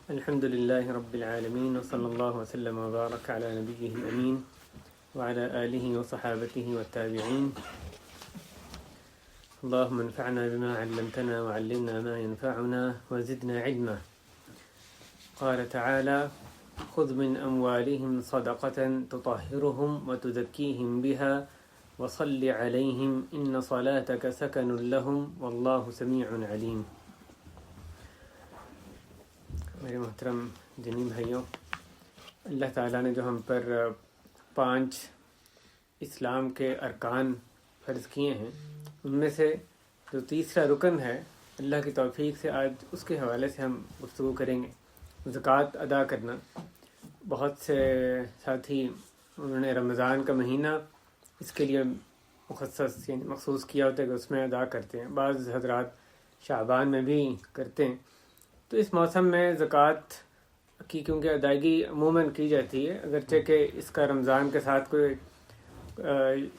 الحمد لله رب العالمين وصلى الله وسلم وبارك على نبيه الأمين وعلى آله وصحابته والتابعين. اللهم انفعنا بما علمتنا وعلمنا ما ينفعنا وزدنا علما. قال تعالى: خذ من أموالهم صدقة تطهرهم وتزكيهم بها وصل عليهم إن صلاتك سكن لهم والله سميع عليم. میرے محترم دینی بھائیوں، اللہ تعالیٰ نے جو ہم پر 5 اسلام کے ارکان فرض کیے ہیں، ان میں سے جو تیسرا رکن ہے، اللہ کی توفیق سے آج اس کے حوالے سے ہم گفتگو کریں گے، زکوٰۃ ادا کرنا۔ بہت سے ساتھی انہوں نے رمضان کا مہینہ اس کے لیے مخصص یعنی مخصوص کیا ہوتا ہے کہ اس میں ادا کرتے ہیں، بعض حضرات شعبان میں بھی کرتے ہیں۔ تو اس موسم میں زکوٰۃ کی کیونکہ ادائیگی عموماً کی جاتی ہے، اگرچہ کہ اس کا رمضان کے ساتھ کوئی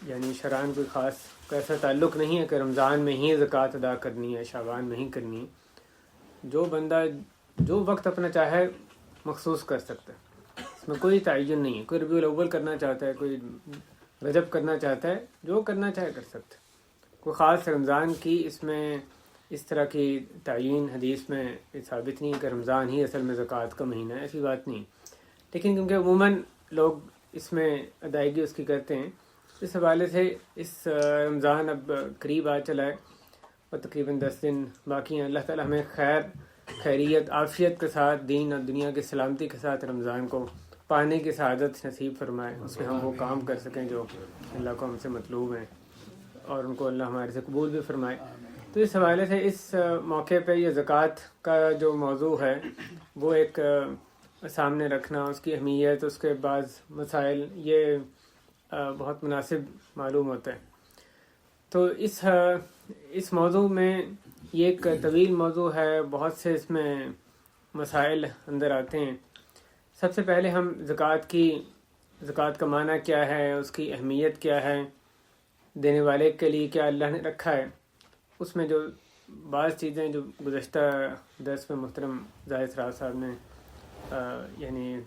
یعنی شرعاً کوئی خاص ایسا تعلق نہیں ہے کہ رمضان میں ہی زکوٰۃ ادا کرنی ہے، شعبان میں ہی کرنی ہے۔ جو بندہ جو وقت اپنا چاہے مخصوص کر سکتا ہے، اس میں کوئی تعین نہیں ہے۔ کوئی ربیع الاول کرنا چاہتا ہے، کوئی رجب کرنا چاہتا ہے، جو کرنا چاہے کر سکتا ہے۔ کوئی خاص رمضان کی اس میں اس طرح کی تعین حدیث میں ثابت نہیں ہے کہ رمضان ہی اصل میں زکوٰۃ کا مہینہ ہے، ایسی بات نہیں۔ لیکن کیونکہ عموماً لوگ اس میں ادائیگی اس کی کرتے ہیں، اس حوالے سے اس رمضان اب قریب آ چلا ہے اور تقریباً 10 دن باقی ہیں۔ اللہ تعالیٰ ہمیں خیریت عافیت کے ساتھ، دین اور دنیا کی سلامتی کے ساتھ رمضان کو پانے کی سعادت نصیب فرمائے، اس میں ہم وہ کام کر سکیں جو اللہ کو ہم سے مطلوب ہیں، اور ان کو اللہ ہمارے سے قبول بھی فرمائے۔ تو اس حوالے سے اس موقع پہ یہ زکوٰۃ کا جو موضوع ہے وہ ایک سامنے رکھنا، اس کی اہمیت، اس کے بعض مسائل، یہ بہت مناسب معلوم ہوتا ہے۔ تو اس موضوع میں یہ ایک طویل موضوع ہے، بہت سے اس میں مسائل اندر آتے ہیں۔ سب سے پہلے ہم زکوٰۃ کا معنی کیا ہے، اس کی اہمیت کیا ہے، دینے والے کے لیے کیا اللہ نے رکھا ہے، اس میں جو بعض چیزیں جو گزشتہ درس میں محترم زاہد سراج صاحب نے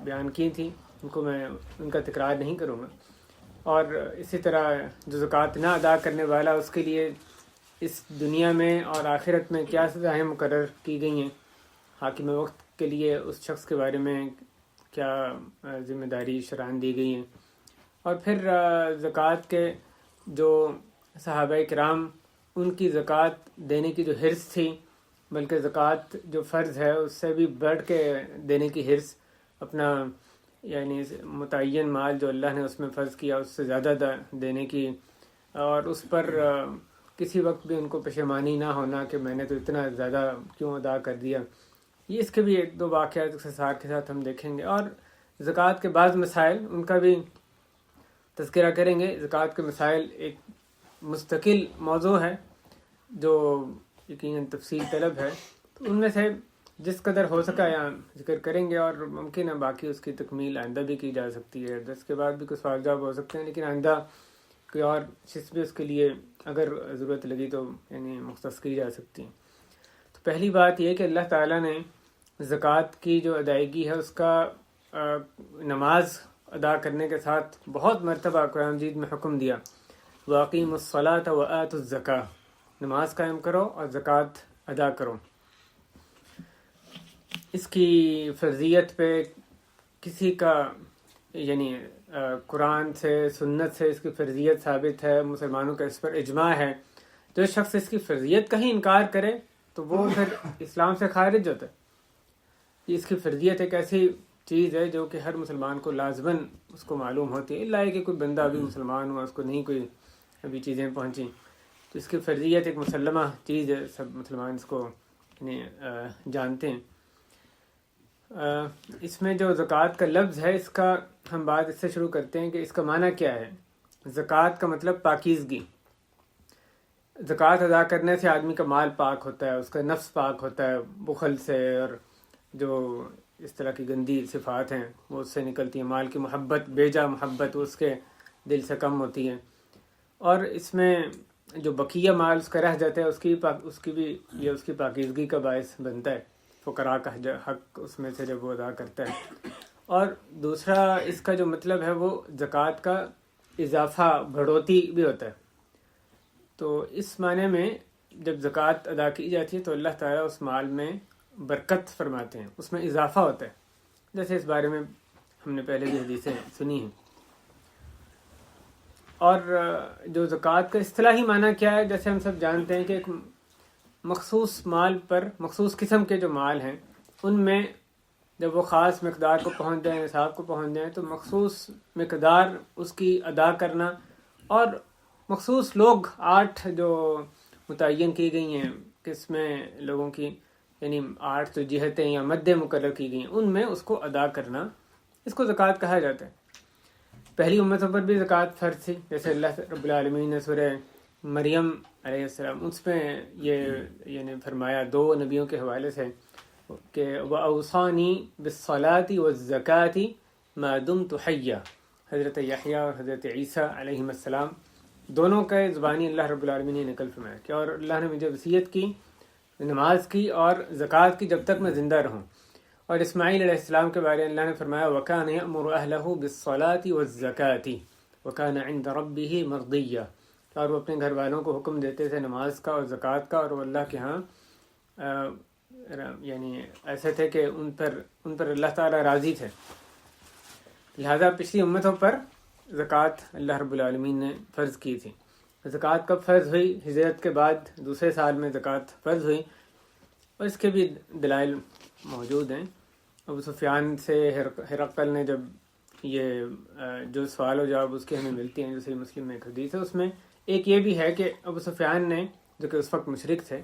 بیان کی تھیں، ان کو میں ان کا تکرار نہیں کروں گا۔ اور اسی طرح جو زکوٰۃ نہ ادا کرنے والا، اس کے لیے اس دنیا میں اور آخرت میں کیا سزائیں مقرر کی گئی ہیں، حاکم وقت کے لیے اس شخص کے بارے میں کیا ذمہ داری شرعاً دی گئی ہیں، اور پھر زکوٰۃ کے جو صحابہ کرام ان کی زکوٰۃ دینے کی جو حرص تھی، بلکہ زکوٰۃ جو فرض ہے اس سے بھی بڑھ کے دینے کی حرص، اپنا یعنی متعین مال جو اللہ نے اس میں فرض کیا اس سے زیادہ دینے کی، اور اس پر کسی وقت بھی ان کو پشیمانی نہ ہونا کہ میں نے تو اتنا زیادہ کیوں ادا کر دیا۔ یہ اس کے بھی 1-2 واقعات اختصار کے ساتھ ہم دیکھیں گے، اور زکوٰۃ کے بعض مسائل ان کا بھی تذکرہ کریں گے۔ زکوٰۃ کے مسائل ایک مستقل موضوع ہے جو یقیناً تفصیل طلب ہے، تو ان میں سے جس قدر ہو سکا یہاں ذکر کریں گے، اور ممکن ہے باقی اس کی تکمیل آئندہ بھی کی جا سکتی ہے، درس کے بعد بھی کچھ سوال جواب ہو سکتے ہیں، لیکن آئندہ کوئی اور چیز بھی اس کے لیے اگر ضرورت لگی تو یعنی مختص کی جا سکتی ہے۔ تو پہلی بات یہ کہ اللہ تعالیٰ نے زکوٰۃ کی جو ادائیگی ہے اس کا نماز ادا کرنے کے ساتھ بہت مرتبہ قرآن مجید میں حکم دیا، وَأَقِيمُوا الصَّلَاةَ وَآتُوا الزَّكَاةَ، نماز قائم کرو اور زکوٰۃ ادا کرو۔ اس کی فرضیت پہ کسی کا یعنی قرآن سے سنت سے اس کی فرضیت ثابت ہے، مسلمانوں کا اس پر اجماع ہے۔ جو شخص اس کی فرضیت کا ہی انکار کرے تو وہ پھر اسلام سے خارج ہوتا ہے۔ اس کی فرضیت ایک ایسی چیز ہے جو کہ ہر مسلمان کو لازماً اس کو معلوم ہوتی ہے، الا کہ کوئی بندہ ابھی مسلمان ہوا، اس کو نہیں کوئی ابھی چیزیں پہنچیں، تو اس کی فرضیت ایک مسلمہ چیز ہے، سب مسلمان اس کو جانتے ہیں۔ اس میں جو زکوٰۃ کا لفظ ہے، اس کا ہم بات اس سے شروع کرتے ہیں کہ اس کا معنی کیا ہے۔ زکوٰۃ کا مطلب پاکیزگی۔ زکوٰۃ ادا کرنے سے آدمی کا مال پاک ہوتا ہے، اس کا نفس پاک ہوتا ہے بخل سے، اور جو اس طرح کی گندی صفات ہیں وہ اس سے نکلتی ہیں۔ مال کی محبت، بیجا محبت، اس کے دل سے کم ہوتی ہے، اور اس میں جو بقیہ مال اس کا رہ جاتا ہے اس کی بھی یہ اس کی پاکیزگی کا باعث بنتا ہے۔ فقراء کا حق اس میں سے جب وہ ادا کرتا ہے. اور دوسرا اس کا جو مطلب ہے وہ زکوٰۃ کا اضافہ بڑھوتی بھی ہوتا ہے. تو اس معنی میں جب زکوٰۃ ادا کی جاتی ہے تو اللہ تعالیٰ اس مال میں برکت فرماتے ہیں، اس میں اضافہ ہوتا ہے، جیسے اس بارے میں ہم نے پہلے بھی حدیثیں سنی ہیں. اور جو زکوٰۃ کا اصطلاحی معنی کیا ہے، جیسے ہم سب جانتے ہیں کہ ایک مخصوص مال پر مخصوص قسم کے جو مال ہیں ان میں جب وہ خاص مقدار کو پہنچ جائیں، نصاب کو پہنچ جائیں، تو مخصوص مقدار اس کی ادا کرنا، اور مخصوص لوگ 8 جو متعین کی گئی ہیں قسمیں لوگوں کی، یعنی 8 جو جہتیں یا مدیں مقرر کی گئی ہیں ان میں اس کو ادا کرنا، اس کو زکوٰۃ کہا جاتا ہے. پہلی امتوں پر بھی زکوٰۃ فرض تھی، جیسے اللہ رب العالمین نے سورہ مریم علیہ السلام اس میں یہ یعنی فرمایا 2 نبیوں کے حوالے سے کہ وَأَوْصَانِي بِالصَّلَاةِ وَالزَّكَاةِ مَا دُمْتُ حَيًّا. حضرت یحییٰ اور حضرت عیسیٰ علیہم السلام دونوں کا زبانی اللہ رب العالمین نے نقل فرمایا کہ اور اللہ نے مجھے وصیت کی نماز کی اور زکوٰۃ کی جب تک میں زندہ رہوں. اور اسماعیل علیہ السلام کے بارے میں اللہ نے فرمایا وَكَانَ يَأْمُرُ أَهْلَهُ بِالصَّلَاةِ وَالزَّكَاةِ وَكَانَ عِنْدَ رَبِّهِ مَرْضِيًّا. اور وہ اپنے گھر والوں کو حکم دیتے تھے نماز کا اور زکوٰۃ کا، اور وہ اللہ کے ہاں یعنی ایسے تھے کہ ان پر اللہ تعالیٰ راضی تھے. لہذا پچھلی امتوں پر زکوٰۃ اللہ رب العالمین نے فرض کی تھی. زکوٰۃ کب فرض ہوئی؟ ہجرت کے بعد دوسرے سال میں زکوٰۃ فرض ہوئی، اور اس کے بھی دلائل موجود ہیں. ابو سفیان سے ہرقل نے جب یہ جو سوال و جواب اس کے ہمیں ملتی ہیں، جو صحیح مسلم میں ایک حدیث ہے، اس میں ایک یہ بھی ہے کہ ابو سفیان نے جو کہ اس وقت مشرک تھے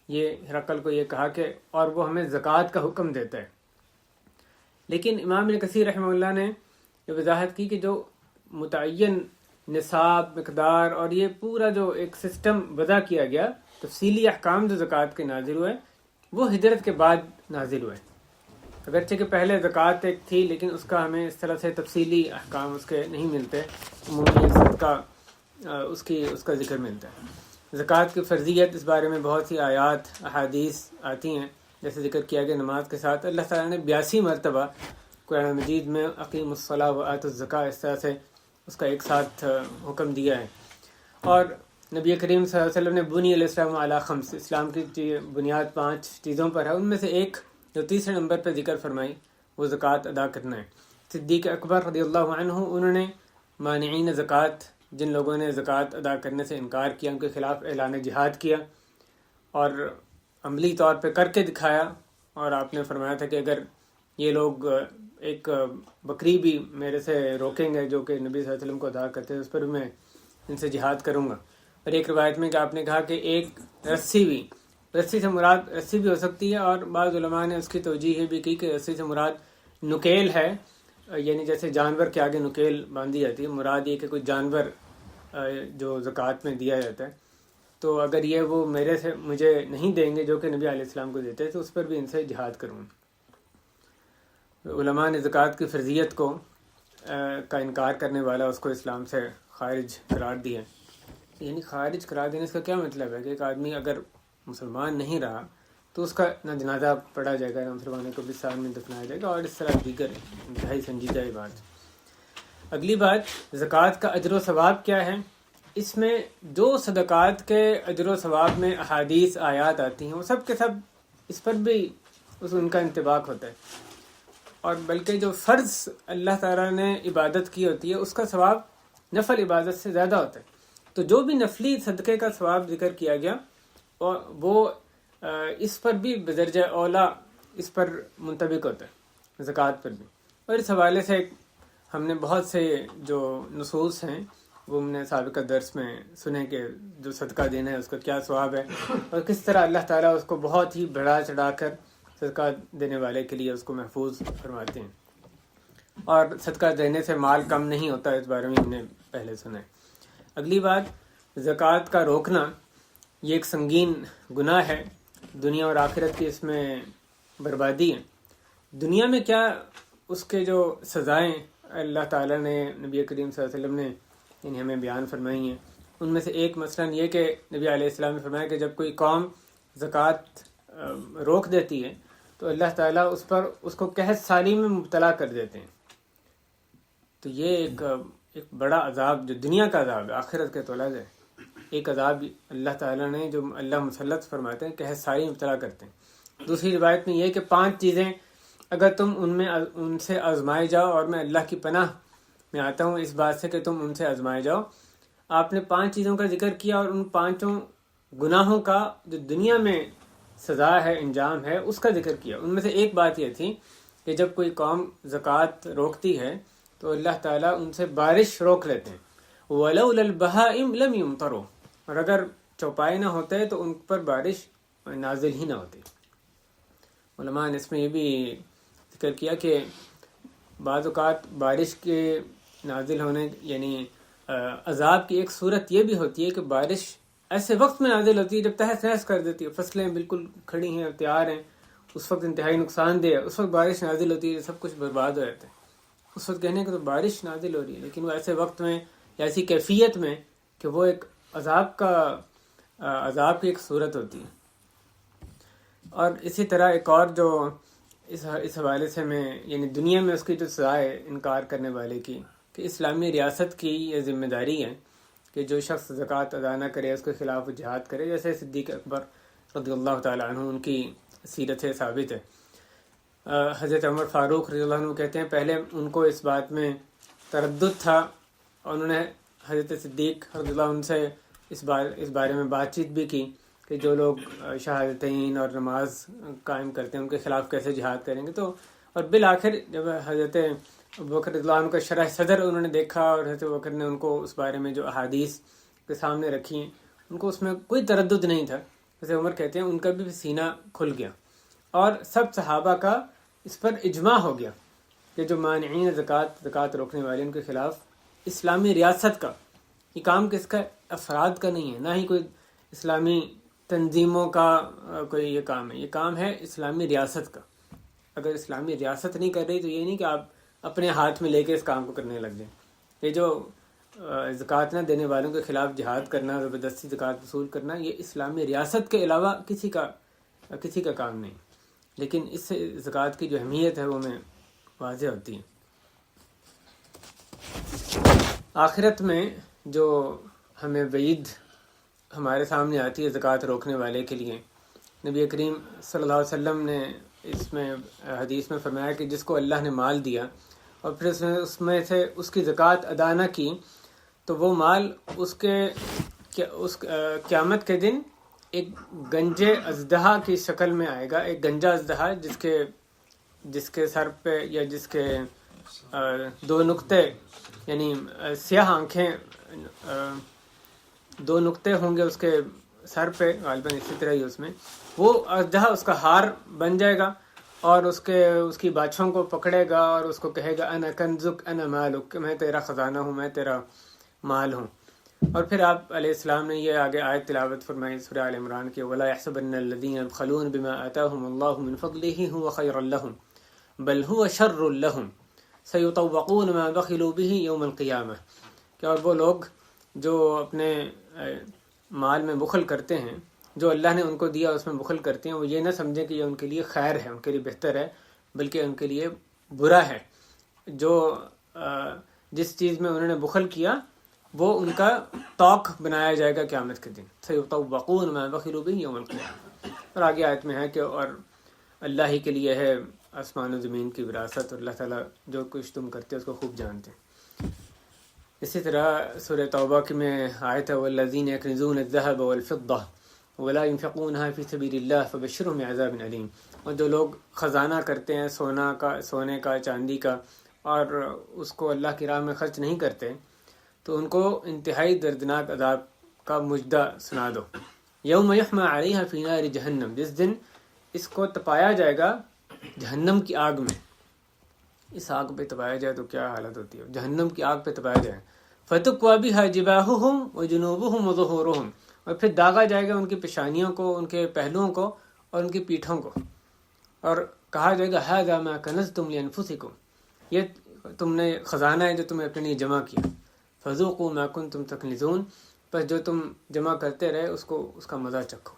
یہ ہرقل کو یہ کہا کہ اور وہ ہمیں زکوٰۃ کا حکم دیتا ہے. لیکن امام ابن کثیر رحمہ اللہ نے یہ وضاحت کی کہ جو متعین نصاب مقدار اور یہ پورا جو ایک سسٹم وضع کیا گیا، تفصیلی احکام جو زکوٰۃ کے نازل ہوئے وہ ہجرت کے بعد نازل ہوئے. اگرچہ کہ پہلے زکوٰۃ ایک تھی لیکن اس کا ہمیں اس طرح سے تفصیلی احکام اس کے نہیں ملتے، عمومی صدقہ اس کا ذکر ملتا ہے. زکوٰۃ کی فرضیت اس بارے میں بہت سی آیات احادیث آتی ہیں، جیسے ذکر کیا گیا نماز کے ساتھ اللہ تعالیٰ نے 82 مرتبہ قرآن مجید میں اقیم الصلاۃ وآتوا الزکاۃ اس طرح سے اس کا ایک ساتھ حکم دیا ہے. اور نبی کریم صلی اللہ علیہ وسلم نے بنی الاسلام علی 5، اسلام کی بنیاد 5 چیزوں پر ہے، ان میں سے ایک جو تیسرے نمبر پہ ذکر فرمائی وہ زکوٰۃ ادا کرنا ہے. صدیق اکبر رضی اللہ عنہ انہوں نے مانعین زکوٰۃ، جن لوگوں نے زکوٰۃ ادا کرنے سے انکار کیا، ان کے خلاف اعلان جہاد کیا اور عملی طور پہ کر کے دکھایا. اور آپ نے فرمایا تھا کہ اگر یہ لوگ ایک بکری بھی میرے سے روکیں گے جو کہ نبی صلی اللہ علیہ وسلم کو ادا کرتے ہیں، اس پر بھی میں ان سے جہاد کروں گا. اور ایک روایت میں کہ آپ نے کہا کہ ایک رسی سے مراد رسی بھی ہو سکتی ہے، اور بعض علماء نے اس کی توجیہ بھی کی کہ رسی سے مراد نکیل ہے، یعنی جیسے جانور کے آگے نکیل باندھی جاتی ہے، مراد یہ کہ کوئی جانور جو زکوٰۃ میں دیا جاتا ہے، تو اگر یہ وہ مجھے نہیں دیں گے جو کہ نبی علیہ السلام کو دیتے تو اس پر بھی ان سے جہاد کروں. علماء نے زکوٰۃ کی فرضیت کا انکار کرنے والا اس کو اسلام سے خارج قرار دیا. یعنی خارج قرار دینے اس کا کیا مطلب ہے کہ ایک آدمی اگر مسلمان نہیں رہا تو اس کا نہ جنازہ پڑھا جائے گا، نہ مسلمانوں کو قبرستان میں دفنایا جائے گا، اور اس طرح دیگر انتہائی سنجیدہ بات. اگلی بات، زکوٰۃ کا اجر و ثواب کیا ہے؟ اس میں جو صدقات کے اجر و ثواب میں احادیث آیات آتی ہیں وہ سب کے سب اس پر بھی ان کا انطباق ہوتا ہے، اور بلکہ جو فرض اللہ تعالیٰ نے عبادت کی ہوتی ہے اس کا ثواب نفل عبادت سے زیادہ ہوتا ہے. تو جو بھی نفلی صدقے کا ثواب ذکر کیا گیا وہ اس پر بھی بدرجہ اولا اس پر منطبق ہوتا ہے، زکوٰۃ پر بھی. اور اس حوالے سے ہم نے بہت سے جو نصوص ہیں وہ ہم نے سابقہ درس میں سنے کہ جو صدقہ دینا ہے اس کا کیا ثواب ہے، اور کس طرح اللہ تعالیٰ اس کو بہت ہی بڑھا چڑھا کر صدقہ دینے والے کے لیے اس کو محفوظ فرماتے ہیں. اور صدقہ دینے سے مال کم نہیں ہوتا، اس بارے میں ہم نے پہلے سنا ہے. اگلی بات، زکوٰۃ کا روکنا یہ ایک سنگین گناہ ہے، دنیا اور آخرت کی اس میں بربادی ہے. دنیا میں کیا اس کے جو سزائیں اللہ تعالیٰ نے نبی کریم صلی اللہ علیہ وسلم نے یعنی ہمیں بیان فرمائی ہیں، ان میں سے ایک مثلاً یہ کہ نبی علیہ السلام نے فرمایا کہ جب کوئی قوم زکوٰۃ روک دیتی ہے تو اللہ تعالیٰ اس کو قحط سالی میں مبتلا کر دیتے ہیں. تو یہ ایک بڑا عذاب جو دنیا کا عذاب ہے، آخرت کے تو الگ ہے. ایک عذاب اللہ تعالیٰ نے جو اللہ مسلط فرماتے ہیں قحط سالی میں مبتلا کرتے ہیں. دوسری روایت میں یہ کہ 5 چیزیں اگر تم ان سے آزمائے جاؤ، اور میں اللہ کی پناہ میں آتا ہوں اس بات سے کہ تم ان سے آزمائے جاؤ. آپ نے 5 چیزوں کا ذکر کیا اور ان 5 گناہوں کا جو دنیا میں سزا ہے، انجام ہے، اس کا ذکر کیا. ان میں سے ایک بات یہ تھی کہ جب کوئی قوم زکوٰۃ روکتی ہے تو اللہ تعالیٰ ان سے بارش روک لیتے ہیں. وَلَوْلَا الْبَهَائِمْ لَمْ يُمْطَرُوا، اور اگر چوپائے نہ ہوتے تو ان پر بارش نازل ہی نہ ہوتی. علماء نے اس میں یہ بھی ذکر کیا کہ بعض اوقات بارش کے نازل ہونے یعنی عذاب کی ایک صورت یہ بھی ہوتی ہے کہ بارش ایسے وقت میں نازل ہوتی ہے جب تہس نہس کر دیتی ہے، فصلیں بالکل کھڑی ہیں اور تیار ہیں، اس وقت انتہائی نقصان دہ ہے، اس وقت بارش نازل ہوتی ہے، سب کچھ برباد ہو جاتا ہے. اس وقت کہنے کہ تو بارش نازل ہو رہی ہے، لیکن وہ ایسے وقت میں یا ایسی کیفیت میں کہ وہ ایک عذاب کی ایک صورت ہوتی ہے. اور اسی طرح ایک اور جو اس حوالے سے میں یعنی دنیا میں اس کی جو سزا ہے انکار کرنے والے کی، کہ اسلامی ریاست کی یہ ذمہ داری ہے کہ جو شخص زکوٰۃ ادا نہ کرے اس کے خلاف جہاد کرے، جیسے صدیق اکبر رضی اللہ تعالیٰ عنہ ان کی سیرت ہے، ثابت ہے. حضرت عمر فاروق رضی اللہ عنہ کہتے ہیں پہلے ان کو اس بات میں تردد تھا، اور انہوں نے حضرت صدیق رضی اللہ عنہ سے اس بارے میں بات چیت بھی کی کہ جو لوگ شہادتین اور نماز قائم کرتے ہیں ان کے خلاف کیسے جہاد کریں گے. تو اور بالآخر جب حضرت ابوبکر رضی اللہ عنہ کا شرح صدر انہوں نے دیکھا اور حضرت ابوبکر نے ان کو اس بارے میں جو احادیث کے سامنے رکھی ہیں ان کو اس میں کوئی تردد نہیں تھا. حضرت عمر کہتے ہیں ان کا بھی سینہ کھل گیا، اور سب صحابہ کا اس پر اجماع ہو گیا کہ جو مانعین زکوٰۃ روکنے والے ان کے خلاف اسلامی ریاست کا یہ کام کس کا، افراد کا نہیں ہے، نہ ہی کوئی اسلامی تنظیموں کا کوئی یہ کام ہے، یہ کام ہے اسلامی ریاست کا. اگر اسلامی ریاست نہیں کر رہی تو یہ نہیں کہ آپ اپنے ہاتھ میں لے کے اس کام کو کرنے لگ جائیں. یہ جو زکوٰۃ نہ دینے والوں کے خلاف جہاد کرنا، زبردستی زکوٰۃ وصول کرنا، یہ اسلامی ریاست کے علاوہ کسی کا کام نہیں. لیکن اس سے زکوٰۃ کی جو اہمیت ہے وہ میں واضح ہوتی ہے. آخرت میں جو ہمیں وعید ہمارے سامنے آتی ہے زکوٰۃ روکنے والے کے لیے، نبی کریم صلی اللہ علیہ وسلم نے اس میں حدیث میں فرمایا کہ جس کو اللہ نے مال دیا اور پھر اس میں سے اس کی زکوٰۃ ادا نہ کی تو وہ مال اس قیامت کے دن ایک گنجے اژدہا کی شکل میں آئے گا. ایک گنجا اژدہا جس کے سر پہ یا جس کے 2 نقطے یعنی سیاہ آنکھیں 2 نقطے ہوں گے اس کے سر پہ، غالباً اسی طرح ہی اس میں وہ اژدہا اس کا ہار بن جائے گا اور اس کی باچھوں کو پکڑے گا اور اس کو کہے گا انا کنزک انا مالک، میں تیرا خزانہ ہوں، میں تیرا مال ہوں. اور پھر آپ علیہ السلام نے یہ آگے آیت تلاوت فرمائی سورہ آل عمران کے وَلَا يَحْسَبَنَّ الَّذِينَ يَبْخَلُونَ بِمَا آتَاهُمُ اللَّهُ مِنْ فَضْلِهِ هُوَ خَيْرٌ لَّهُمْ بَلْ هُوَ شَرٌّ لَّهُمْ سَيُطَوَّقُونَ مَا بَخِلُوا بِهِ يَوْمَ الْقِيَامَةِ. کہ اور وہ لوگ جو اپنے مال میں بخل کرتے ہیں، جو اللہ نے ان کو دیا اس میں بخل کرتے ہیں، وہ یہ نہ سمجھیں کہ یہ ان کے لیے خیر ہے، ان کے لیے بہتر ہے، بلکہ ان کے لیے برا ہے. جو جس چیز میں انہوں نے بخل کیا وہ ان کا توق بنایا جائے گا قیامت کے دن. سَيُطَوَّقُونَ مَا بَخِلُوا بِهِ يَوْمَ الْقِيَامَةِ. اور آگے آیت میں ہے کہ اور اللہ ہی کے لیے ہے آسمان و زمین کی وراثت، اور اللہ تعالیٰ جو کچھ تم کرتے اس کو خوب جانتے ہیں. اسی طرح سورہ توبہ میں آیت ہے وَالَّذِينَ يَكْنِزُونَ الذَّهَبَ وَالْفِضَّةَ وَلَا يُنْفِقُونَهَا فِي سَبِيلِ اللَّهِ فَبَشِّرْهُم بِعَذَابٍ أَلِيمٍ. اور جو لوگ خزانہ کرتے ہیں سونے کا چاندی کا اور اس کو اللہ کی راہ میں خرچ نہیں کرتے تو ان کو انتہائی دردناک عذاب کا مجدہ سنا دو. یوم یحمى علیہا فی نار جہنم، جس دن اس کو تپایا جائے گا جہنم کی آگ میں. اس آگ پہ تپایا جائے تو کیا حالت ہوتی ہے، جہنم کی آگ پہ تپایا جائے. فتکوی بہا جباہہم وجنوبہم وظہورہم، اور پھر داغا جائے گا ان کی پیشانیوں کو، ان کے پہلوؤں کو اور ان کی پیٹھوں کو، اور کہا جائے گا ھذا ما کنزتم لانفسکم، یہ تم نے خزانہ ہے جو تم نے اپنے لیے جمع کیا. فذوقوا ما کنتم تکنزون، پس جو تم جمع کرتے رہے اس کا مزہ چکھو.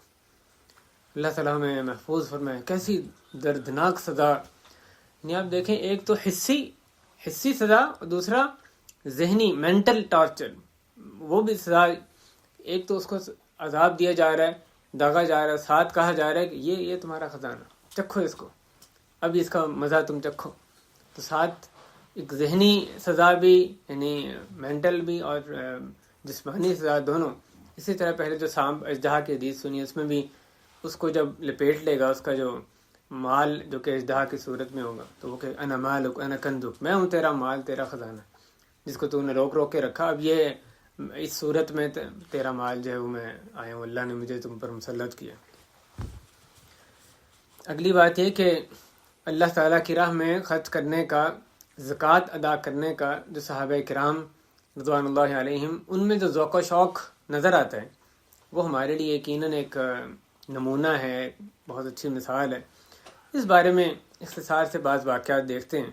اللہ تعالیٰ ہمیں محفوظ فرمائے. کیسی دردناک سزا. یعنی آپ دیکھیں ایک تو حسی سزا اور دوسرا ذہنی مینٹل ٹارچر. وہ بھی سزا. ایک تو اس کو عذاب دیا جا رہا ہے, داغا جا رہا ہے, ساتھ کہا جا رہا ہے کہ یہ تمہارا خزانہ, چکھو اس کو, اب اس کا مزہ تم چکھو. تو ساتھ ایک ذہنی سزا بھی, یعنی مینٹل بھی اور جسمانی سزا دونوں. اسی طرح پہلے جو سانپ اژدہا کی حدیث سنی, اس میں بھی اس کو جب لپیٹ لے گا, اس کا جو مال جو کہ اژدہا کی صورت میں ہوگا, تو وہ کہ انا مالک انا کنزک, میں ہوں تیرا مال, تیرا خزانہ, جس کو تو نے روک کے رکھا, اب یہ اس صورت میں تیرا مال جو ہے وہ میں آیا ہوں, اللہ نے مجھے تم پر مسلط کیا. اگلی بات یہ کہ اللہ تعالیٰ کی راہ میں خرچ کرنے کا, زکوٰۃ ادا کرنے کا جو صحابہ کرام رضوان اللہ علیہم ان میں جو ذوق و شوق نظر آتا ہے, وہ ہمارے لیے یقیناً ایک نمونہ ہے, بہت اچھی مثال ہے. اس بارے میں اختصار سے بعض واقعات دیکھتے ہیں.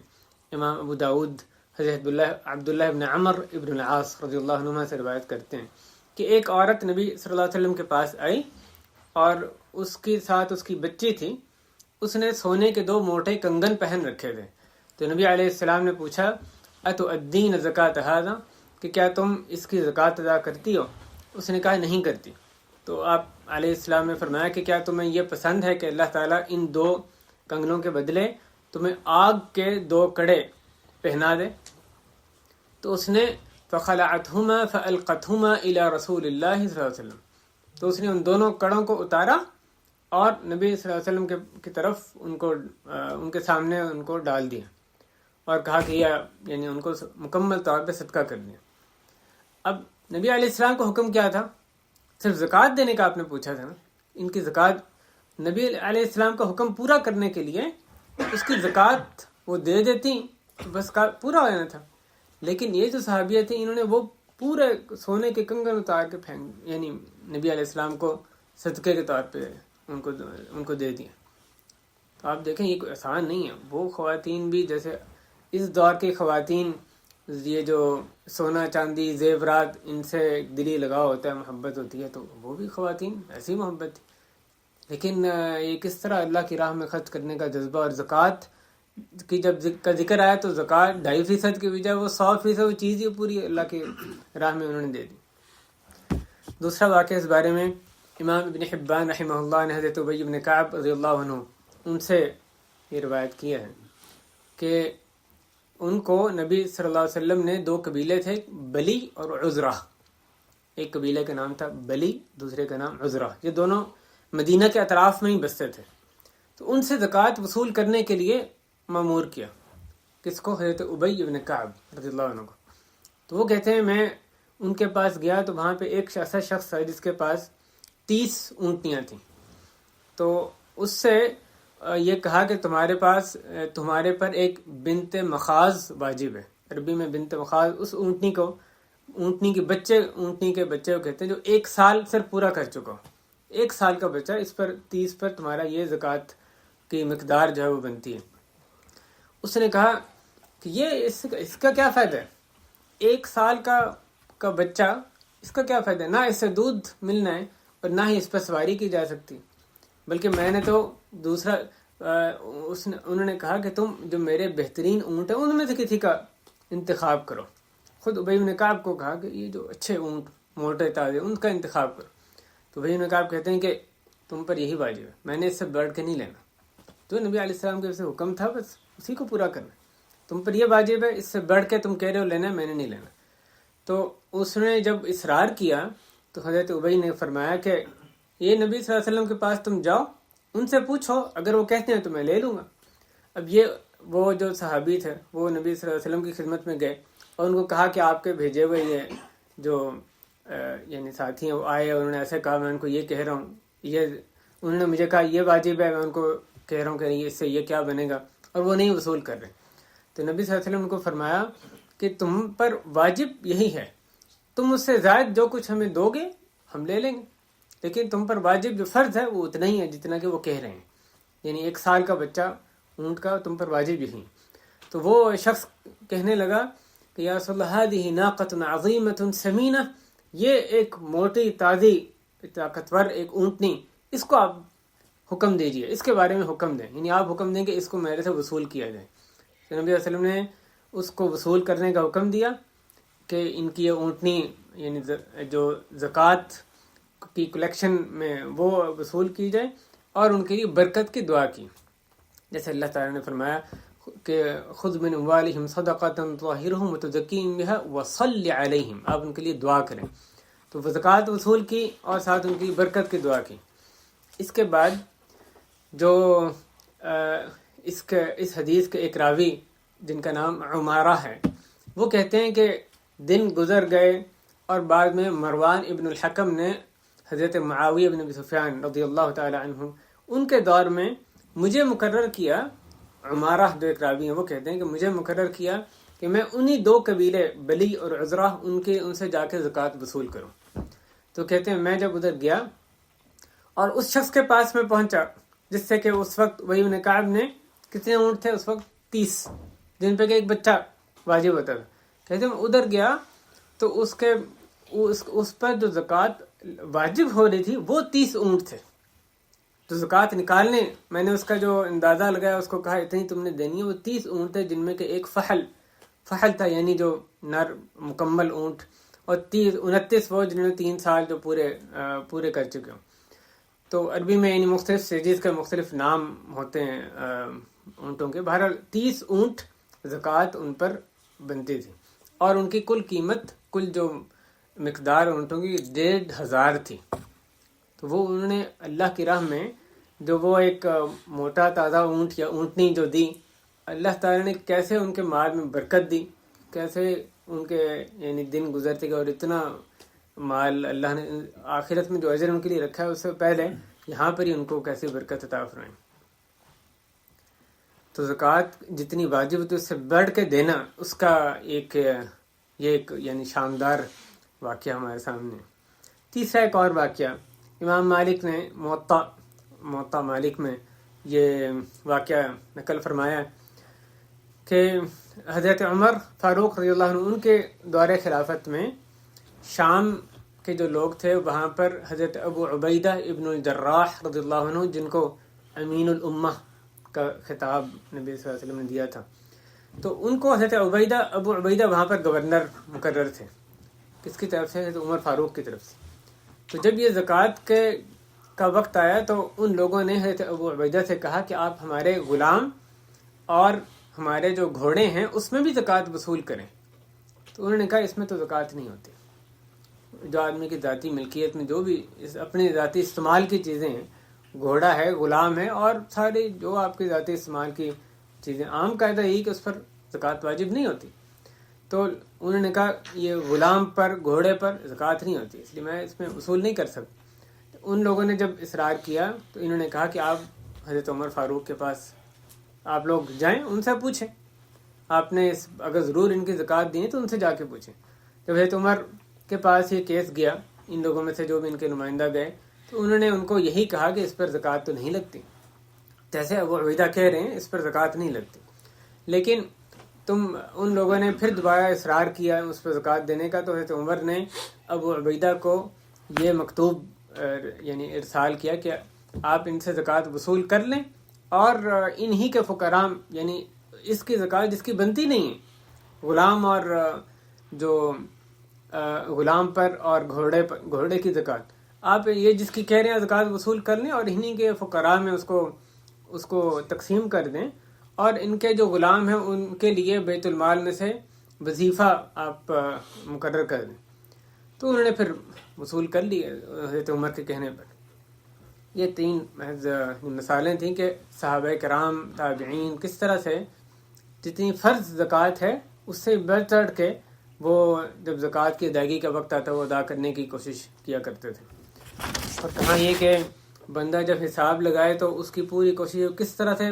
امام ابو داود حضرت عبداللہ ابن عمر ابن العاص رضی اللہ عنہ سے روایت کرتے ہیں کہ ایک عورت نبی صلی اللہ علیہ وسلم کے پاس آئی اور اس کے ساتھ اس کی بچی تھی. اس نے سونے کے 2 موٹے کنگن پہن رکھے تھے. تو نبی علیہ السلام نے پوچھا اتؤدین زکوٰۃ ھذا, کہ کیا تم اس کی زکوٰۃ ادا کرتی ہو؟ اس نے کہا نہیں کرتی. تو آپ علیہ السلام نے فرمایا کہ کیا تمہیں یہ پسند ہے کہ اللہ تعالیٰ ان 2 کنگنوں کے بدلے تمہیں آگ کے 2 کڑے پہنا دے؟ تو اس نے فخلعتهما فالقتهما الى رسول اللہ صلی اللہ علیہ وسلم, تو اس نے ان دونوں کڑوں کو اتارا اور نبی صلی اللہ علیہ وسلم کی طرف ان کے سامنے ان کو ڈال دیا اور کہا کہ یعنی ان کو مکمل طور پہ صدقہ کر دیا. اب نبی علیہ السلام کا حکم کیا تھا؟ صرف زکوٰۃ دینے کا آپ نے پوچھا تھا نا. ان کی زکوٰۃ, نبی علیہ السلام کا حکم پورا کرنے کے لیے اس کی زکوٰۃ وہ دے دیتی, بس پورا ہو جانا تھا. لیکن یہ جو صحابیہ تھیں, انہوں نے وہ پورے سونے کے کنگن اتار کے پھینک, یعنی نبی علیہ السلام کو صدقے کے طور پہ ان کو دے دیا. تو آپ دیکھیں یہ کوئی آسان نہیں ہے. وہ خواتین بھی, جیسے اس دور کی خواتین, یہ جو سونا چاندی زیورات ان سے دلی لگاؤ ہوتا ہے, محبت ہوتی ہے, تو وہ بھی خواتین ایسی محبت تھی. لیکن یہ کس طرح اللہ کی راہ میں خرچ کرنے کا جذبہ, اور زکوٰۃ کی جب کا ذکر آیا تو زکوٰۃ 2.5% کی بجائے وہ 100% وہ چیز ہی پوری اللہ کی راہ میں انہوں نے دے دی. دوسرا واقعہ اس بارے میں امام ابن حبان رحمہ اللہ نے حضرت ابی بن کعب رضی اللہ عنہ ان سے یہ روایت کیا ہے کہ ان کو نبی صلی اللہ علیہ وسلم نے 2 قبیلے تھے, بلی اور عذرہ. ایک قبیلے کا نام تھا بلی, دوسرے کا نام عذرہ. یہ دونوں مدینہ کے اطراف میں ہی بستے تھے. تو ان سے زکوٰۃ وصول کرنے کے لیے مامور کیا. کس کو؟ حضرت ابی بن کعب رضی اللہ عنہ کو. تو وہ کہتے ہیں میں ان کے پاس گیا تو وہاں پہ ایک ایسا شخص تھا جس کے پاس 30 اونٹنیاں تھیں. تو اس سے یہ کہا کہ تمہارے پر ایک بنت مخاض واجب ہے. عربی میں بنت مخاض اس اونٹنی کے بچے کو کہتے ہیں جو 1 سال صرف پورا کر چکا ہو. 1 سال کا بچہ, اس پر 30 پر تمہارا یہ زکوٰۃ کی مقدار جو ہے وہ بنتی ہے. اس نے کہا کہ یہ اس کا کیا فائدہ ہے؟ 1 سال کا بچہ, اس کا کیا فائدہ ہے؟ نہ اس سے دودھ ملنا ہے اور نہ ہی اس پر سواری کی جا سکتی, بلکہ میں نے تو دوسرا انہوں نے کہا کہ تم جو میرے بہترین اونٹ ہیں ان میں سے کسی کا انتخاب کرو. خود ابی بن کعب کو کہا کہ یہ جو اچھے اونٹ موٹے تازے ان کا انتخاب کرو. تو ابی بن کعب کہتے ہیں کہ تم پر یہی واجب ہے, میں نے اس سے بڑھ کے نہیں لینا. تو نبی علیہ السلام کے سے حکم تھا, بس اسی کو پورا کرنا. تم پر یہ واجب ہے, اس سے بڑھ کے تم کہہ رہے ہو لینا, میں نے نہیں لینا. تو اس نے جب اصرار کیا تو حضرت ابی نے فرمایا کہ یہ نبی صلی اللہ علیہ وسلم کے پاس تم جاؤ, ان سے پوچھو, اگر وہ کہتے ہیں تو میں لے لوں گا. اب وہ جو صحابی تھے وہ نبی صلی اللہ علیہ وسلم کی خدمت میں گئے اور ان کو کہا کہ آپ کے بھیجے ہوئے یہ جو یعنی ساتھی ہیں وہ آئے, اور انہوں نے ایسے کہا, میں ان کو یہ کہہ رہا ہوں, انہوں نے مجھے کہا یہ واجب ہے, میں ان کو کہہ رہا ہوں کہ اس سے یہ کیا بنے گا, اور وہ نہیں وصول کر رہے. تو نبی صلی اللہ علیہ وسلم ان کو فرمایا کہ تم پر واجب یہی ہے, تم اس سے زائد جو کچھ ہمیں دو گے ہم لے لیں گے, لیکن تم پر واجب جو فرض ہے وہ اتنا ہی ہے جتنا کہ وہ کہہ رہے ہیں, یعنی 1 سال کا بچہ اونٹ کا تم پر واجب یہی. تو وہ شخص کہنے لگا کہ یا رسول اللہ هذه ناقة عظیمة سمینہ, یہ ایک موٹی تازی طاقتور ایک اونٹنی, اس کو آپ حکم دیجیے، اس کے بارے میں حکم دیں، یعنی آپ حکم دیں کہ اس کو میرے سے وصول کیا جائے۔ تو نبی صلی اللہ علیہ وسلم نے اس کو وصول کرنے کا حکم دیا کہ ان کی یہ اونٹنی یعنی جو زکوٰۃ کی کلیکشن میں وہ وصول کی جائے، اور ان کے لیے برکت کی دعا کی، جیسے اللہ تعالیٰ نے فرمایا کہ خذ من اموالہم صدقۃ طاہرہم وتزکیہم بہا وصلی علیہم، آپ ان کے لیے دعا کریں۔ تو وہ زکوٰۃ وصول کی اور ساتھ ان کی برکت کی دعا کی۔ اس کے بعد جو اس حدیث کے ایک راوی جن کا نام عمارہ ہے، وہ کہتے ہیں کہ دن گزر گئے اور بعد میں مروان ابن الحکم نے حضرت معاویہ بن ابی سفیان رضی اللہ تعالی عنہ ان کے دور میں مجھے مقرر کیا، عمارہ جو ایک راوی ہیں وہ کہتے ہیں کہ مجھے مقرر کیا کہ میں انہی دو قبیلے بلی اور عذرہ ان سے جا کے زکوٰۃ وصول کروں۔ تو کہتے ہیں میں جب ادھر گیا اور اس شخص کے پاس میں پہنچا جس سے کہ اس وقت وہی بن کعب نے کتنے اونٹ تھے اس وقت 30، جن پہ کہ ایک بچہ واجب ہوتا تھا۔ کہتے ہیں میں ادھر گیا تو اس پر جو زکوٰۃ واجب ہو رہی تھی وہ 30 اونٹ تھے۔ تو زکوٰۃ نکالنے میں نے اس کا جو اندازہ لگایا، اس کو کہا اتنی تم نے دینی ہے، وہ 30 اونٹ تھے، جن میں کہ ایک فحل تھا یعنی جو نر مکمل اونٹ، اور 29 وہ جن میں 3 سال جو پورے کر چکے ہوں۔ تو عربی میں یعنی مختلف سٹیجز کے مختلف نام ہوتے ہیں اونٹوں کے، بہرحال 30 اونٹ زکوٰۃ ان پر بنتی تھی، اور ان کی کل قیمت، کل جو مقدار اونٹوں کی 1500 تھی۔ تو وہ انہوں نے اللہ کی راہ میں جو وہ ایک موٹا تازہ اونٹ یا اونٹنی جو دی، اللہ تعالیٰ نے کیسے ان کے مال میں برکت دی، کیسے ان کے یعنی دن گزرتے گئے، اور اتنا مال اللہ نے آخرت میں جو اجر ان کے لیے رکھا ہے اس سے پہلے یہاں پر ہی ان کو کیسے برکت عطا فرمائیں۔ تو زکوٰۃ جتنی واجب ہوتی ہے اس سے بڑھ کے دینا، اس کا یہ ایک یعنی شاندار واقعہ ہمارے سامنے۔ تیسرا ایک اور واقعہ، امام مالک نے موطا مالک میں یہ واقعہ نقل فرمایا کہ حضرت عمر فاروق رضی اللہ عنہ ان کے دور خلافت میں شام کے جو لوگ تھے وہاں پر حضرت ابو عبیدہ ابن الجراح رضی اللہ عنہ، جن کو امین الامہ کا خطاب نبی صلی اللہ علیہ وسلم نے دیا تھا، تو ان کو حضرت ابو عبیدہ وہاں پر گورنر مقرر تھے۔ کس کی طرف سے؟ حضرت عمر فاروق کی طرف سے۔ تو جب یہ زکوٰۃ کا وقت آیا تو ان لوگوں نے حضرت ابو عبیدہ سے کہا کہ آپ ہمارے غلام اور ہمارے جو گھوڑے ہیں اس میں بھی زکوٰۃ وصول کریں۔ تو انہوں نے کہا اس میں تو زکوٰۃ نہیں ہوتی، جو آدمی کی ذاتی ملکیت میں جو بھی اپنے ذاتی استعمال کی چیزیں ہیں، گھوڑا ہے، غلام ہے، اور ساری جو آپ کی ذاتی استعمال کی چیزیں، عام قاعدہ یہی کہ اس پر زکوٰۃ واجب نہیں ہوتی۔ تو انہوں نے کہا یہ غلام پر، گھوڑے پر زکوٰۃ نہیں ہوتی، اس لیے میں اس میں وصول نہیں کر سکتا۔ ان لوگوں نے جب اصرار کیا تو انہوں نے کہا کہ آپ حضرت عمر فاروق کے پاس آپ لوگ جائیں، ان سے پوچھیں، آپ نے اگر ضرور ان کی زکوٰۃ دی ہے تو ان سے جا کے پوچھیں۔ جب حضرت عمر کے پاس یہ کیس گیا، ان لوگوں میں سے جو بھی ان کے نمائندہ گئے، تو انہوں نے ان کو یہی کہا کہ اس پر زکوٰۃ تو نہیں لگتی، جیسے ابو عبیدہ کہہ رہے ہیں اس پر زکوٰۃ نہیں لگتی، لیکن ان لوگوں نے پھر دوبارہ اصرار کیا اس پر زکوٰۃ دینے کا، تو حضرت عمر نے ابو عبیدہ کو یہ مکتوب یعنی ارسال کیا کہ آپ ان سے زکوٰۃ وصول کر لیں، اور انہی کے فقراء یعنی اس کی زکوٰۃ جس کی بنتی نہیں ہے، غلام اور جو غلام پر اور گھوڑے کی زکوٰۃ، آپ یہ جس کی کہہ رہے ہیں زکوٰۃ وصول کر لیں، اور انہی کے فقراء میں اس کو تقسیم کر دیں، اور ان کے جو غلام ہیں ان کے لیے بیت المال میں سے وظیفہ آپ مقرر کر دیں۔ تو انہوں نے پھر وصول کر لی حضرت عمر کے کہنے پر۔ یہ 3 محض مثالیں تھیں کہ صحابہ کرام، تابعین کس طرح سے جتنی فرض زکوٰۃ ہے اس سے بڑھ چڑھ کے وہ جب زکوٰۃ کی ادائیگی کا وقت آتا وہ ادا کرنے کی کوشش کیا کرتے تھے۔ اور کہاں یہ کہ بندہ جب حساب لگائے تو اس کی پوری کوشش کس طرح سے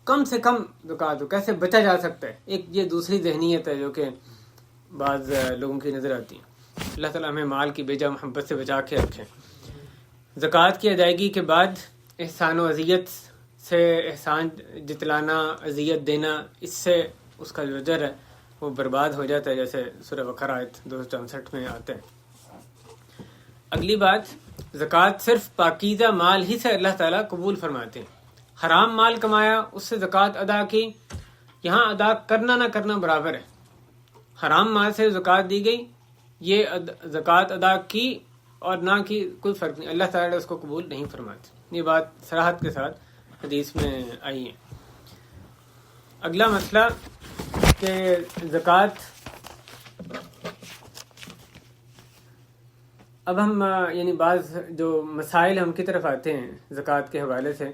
کم زکوٰۃ ہو، کیسے بچا جا سکتا ہے۔ ایک یہ دوسری ذہنیت ہے جو کہ بعض لوگوں کی نظر آتی ہے۔ اللہ تعالیٰ ہمیں مال کی بیجا محبت سے بچا کے رکھے۔ زکوٰۃ کی ادائیگی کے بعد احسان و اذیت سے، احسان جتلانا، اذیت دینا، اس سے اس کا جو اجر ہے وہ برباد ہو جاتا ہے، جیسے سورہ بقرہ آیت 264 میں آتے ہیں۔ اگلی بات، زکوٰۃ صرف پاکیزہ مال ہی سے اللہ تعالیٰ قبول فرماتے ہیں. حرام مال کمایا، اس سے زکوٰۃ ادا کی، یہاں ادا کرنا نہ کرنا برابر ہے. حرام مال سے زکوٰۃ دی گئی، یہ زکوٰۃ ادا کی اور نہ کی کوئی فرق نہیں، اللہ تعالیٰ اس کو قبول نہیں فرماتے. یہ بات صراحت کے ساتھ حدیث میں آئی ہے. اگلا مسئلہ کہ زکوٰۃ، اب ہم یعنی بعض جو مسائل ہم کی طرف آتے ہیں زکوٰۃ کے حوالے سے.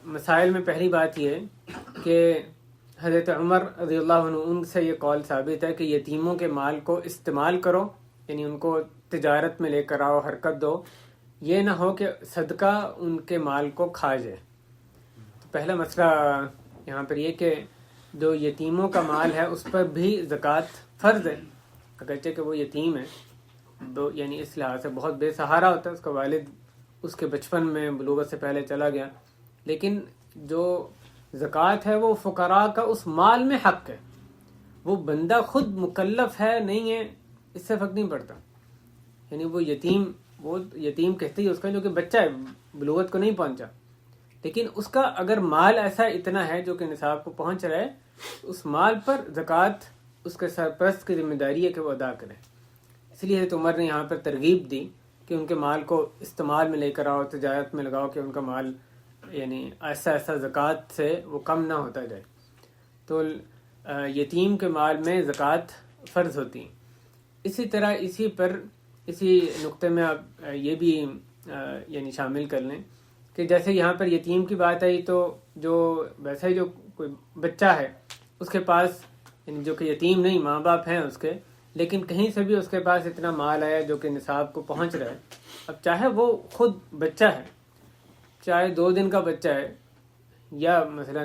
مسائل میں پہلی بات یہ ہے کہ حضرت عمر رضی اللہ عنہ ان سے یہ قول ثابت ہے کہ یتیموں کے مال کو استعمال کرو، یعنی ان کو تجارت میں لے کر آؤ، حرکت دو، یہ نہ ہو کہ صدقہ ان کے مال کو کھا جائے. تو پہلا مسئلہ یہاں پر یہ کہ جو یتیموں کا مال ہے اس پر بھی زکوٰۃ فرض ہے، اگرچہ کہ وہ یتیم ہے، یعنی اس لحاظ سے بہت بے سہارا ہوتا ہے، اس کا والد اس کے بچپن میں بلوغت سے پہلے چلا گیا، لیکن جو زکوٰۃ ہے وہ فقراء کا اس مال میں حق ہے. وہ بندہ خود مکلف ہے نہیں ہے اس سے فرق نہیں پڑتا، یعنی وہ یتیم کہتے ہی اس کا جو کہ بچہ ہے، بلوغت کو نہیں پہنچا، لیکن اس کا اگر مال ایسا اتنا ہے جو کہ نصاب کو پہنچ رہا ہے، اس مال پر زکوٰۃ اس کے سرپرست کی ذمہ داری ہے کہ وہ ادا کرے. اس لیے حضرت عمر نے یہاں پر ترغیب دی کہ ان کے مال کو استعمال میں لے کر آؤ، تجارت میں لگاؤ، کہ ان کا مال یعنی ایسا زکوٰۃ سے وہ کم نہ ہوتا جائے. تو یتیم کے مال میں زکوٰۃ فرض ہوتی ہے. اسی طرح اسی نقطے میں آپ یہ بھی یعنی شامل کر لیں کہ جیسے یہاں پر یتیم کی بات آئی، تو جو ویسے ہی جو کوئی بچہ ہے اس کے پاس، یعنی جو کہ یتیم نہیں، ماں باپ ہیں اس کے، لیکن کہیں سے بھی اس کے پاس اتنا مال آیا جو کہ نصاب کو پہنچ رہا ہے. اب چاہے وہ خود بچہ ہے، چاہے 2 دن کا بچہ ہے، یا مثلا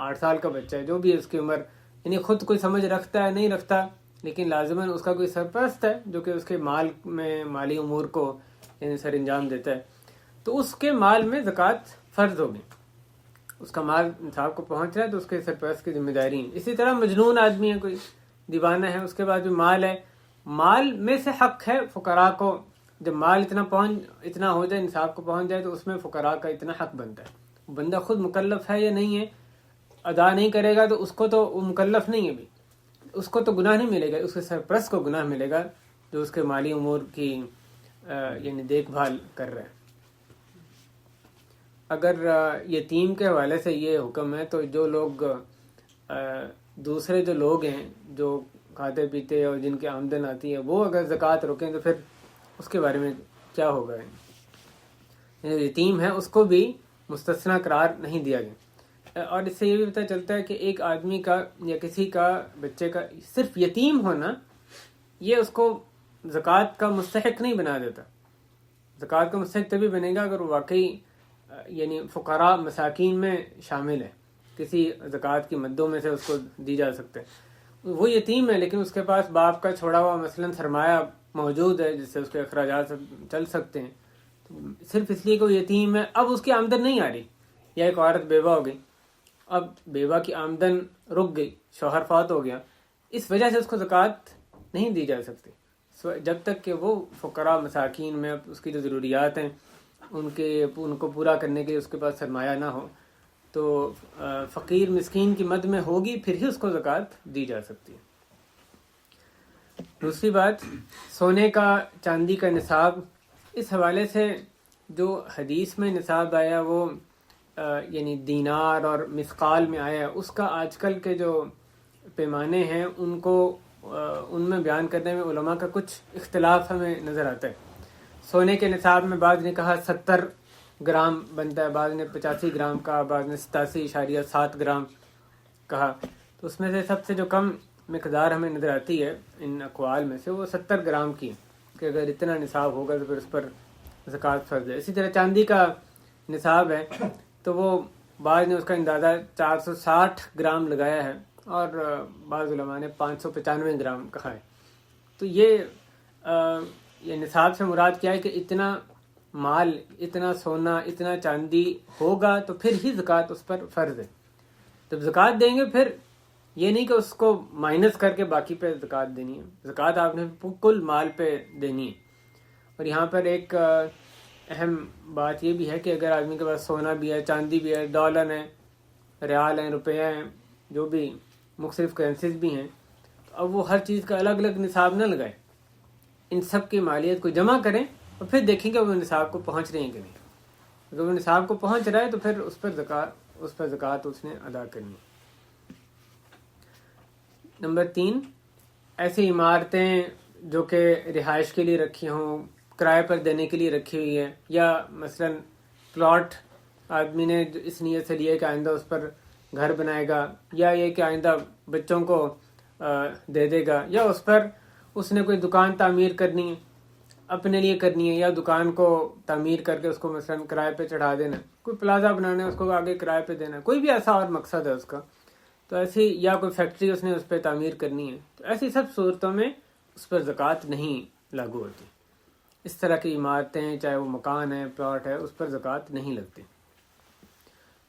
8 سال کا بچہ ہے، جو بھی اس کی عمر، یعنی خود کوئی سمجھ رکھتا ہے نہیں رکھتا، لیکن لازماً اس کا کوئی سرپرست ہے جو کہ اس کے مال میں مالی امور کو یعنی سر انجام دیتا ہے، تو اس کے مال میں زکوٰۃ فرض ہوگی. اس کا مال نصاب کو پہنچ رہا ہے تو اس کے سرپرست کی ذمہ داری ہے. اسی طرح مجنون آدمی ہے، کوئی دیوانہ ہے، اس کے بعد جو مال ہے، مال میں سے حق ہے فقراء کو، جب مال اتنا ہو جائے، نصاب کو پہنچ جائے، تو اس میں فقراء کا اتنا حق بنتا ہے. بندہ خود مکلف ہے یا نہیں ہے، ادا نہیں کرے گا تو اس کو تو وہ مکلف نہیں ہے بھی، اس کو تو گناہ نہیں ملے گا، اس کے سرپرست کو گناہ ملے گا جو اس کے مالی امور کی یعنی دیکھ بھال کر رہا ہے. اگر یتیم کے حوالے سے یہ حکم ہے، تو جو لوگ دوسرے جو لوگ ہیں جو کھاتے پیتے اور جن کی آمدن آتی ہے، وہ اگر زکوٰۃ روکیں تو پھر اس کے بارے میں کیا ہوگا؟ یتیم ہے اس کو بھی مستثنی قرار نہیں دیا گیا. اور اس سے یہ بھی پتہ چلتا ہے کہ ایک آدمی کا یا کسی کا بچے کا صرف یتیم ہونا یہ اس کو زکوٰۃ کا مستحق نہیں بنا دیتا. زکوٰۃ کا مستحق تبھی بنے گا اگر وہ واقعی یعنی فقراء مساکین میں شامل ہے، کسی زکوٰۃ کی مدوں میں سے اس کو دی جا سکتے. وہ یتیم ہے لیکن اس کے پاس باپ کا چھوڑا ہوا مثلا سرمایہ موجود ہے جس سے اس کے اخراجات چل سکتے ہیں. صرف اس لیے کہ وہ یتیم ہے، اب اس کی آمدن نہیں آ رہی، یا ایک عورت بیوہ ہو گئی، اب بیوہ کی آمدن رک گئی، شوہر فوت ہو گیا، اس وجہ سے اس کو زکوٰۃ نہیں دی جا سکتی جب تک کہ وہ فقراء مساکین میں اس کی جو ضروریات ہیں ان کو پورا کرنے کے اس کے پاس سرمایہ نہ ہو. تو فقیر مسکین کی مد میں ہوگی پھر ہی اس کو زکوٰۃ دی جا سکتی ہے. دوسری بات، سونے کا چاندی کا نصاب، اس حوالے سے جو حدیث میں نصاب آیا وہ یعنی دینار اور مثقال میں آیا، اس کا آج کل کے جو پیمانے ہیں ان میں بیان کرنے میں علماء کا کچھ اختلاف ہمیں نظر آتا ہے. سونے کے نصاب میں بعض نے کہا 70 گرام بنتا ہے، بعض نے 85 گرام کہا، بعض نے 87.7 گرام کہا. تو اس میں سے سب سے جو کم مقدار ہمیں نظر آتی ہے ان اقوال میں سے وہ 70 گرام کی ہے کہ اگر اتنا نصاب ہوگا تو پھر اس پر زکوٰۃ فرض ہے. اسی طرح چاندی کا نصاب ہے تو وہ بعض نے اس کا اندازہ 460 گرام لگایا ہے اور بعض علماء نے 595 گرام کہا ہے. تو یہ نصاب سے مراد کیا ہے کہ اتنا مال، اتنا سونا، اتنا چاندی ہوگا تو پھر ہی زکوٰۃ اس پر فرض ہے. جب زکوٰۃ دیں گے پھر یہ نہیں کہ اس کو مائنس کر کے باقی پہ زکوٰۃ دینی ہے، زکوٰۃ آپ نے کل مال پہ دینی ہے. اور یہاں پر ایک اہم بات یہ بھی ہے کہ اگر آدمی کے پاس سونا بھی ہے، چاندی بھی ہے، ڈالر ہیں، ریال ہیں، روپیہ ہیں، جو بھی مختلف کرنسیز بھی ہیں، تو اب وہ ہر چیز کا الگ الگ نصاب نہ لگائے، ان سب کی مالیت کو جمع کریں اور پھر دیکھیں کہ وہ نصاب کو پہنچ رہی ہیں کہ نہیں۔ اگر وہ نصاب کو پہنچ رہا ہے تو پھر اس پر زکوٰۃ اس نے ادا کرنی ہے۔ نمبر 3، ایسی عمارتیں جو کہ رہائش کے لیے رکھی ہوں، کرائے پر دینے کے لیے رکھی ہوئی ہے، یا مثلا پلاٹ آدمی نے اس نیت سے لیا کہ آئندہ اس پر گھر بنائے گا، یا یہ کہ آئندہ بچوں کو دے دے گا، یا اس پر اس نے کوئی دکان تعمیر کرنی ہے، اپنے لیے کرنی ہے، یا دکان کو تعمیر کر کے اس کو مثلا کرائے پہ چڑھا دینا، کوئی پلازا بنانا ہے اس کو آگے کرائے پہ دینا، کوئی بھی ایسا اور مقصد ہے اس کا، تو ایسی، یا کوئی فیکٹری اس نے اس پہ تعمیر کرنی ہے، تو ایسی سب صورتوں میں اس پر زکوٰۃ نہیں لاگو ہوتی۔ اس طرح کی عمارتیں، چاہے وہ مکان ہے، پلاٹ ہے، اس پر زکوٰۃ نہیں لگتی۔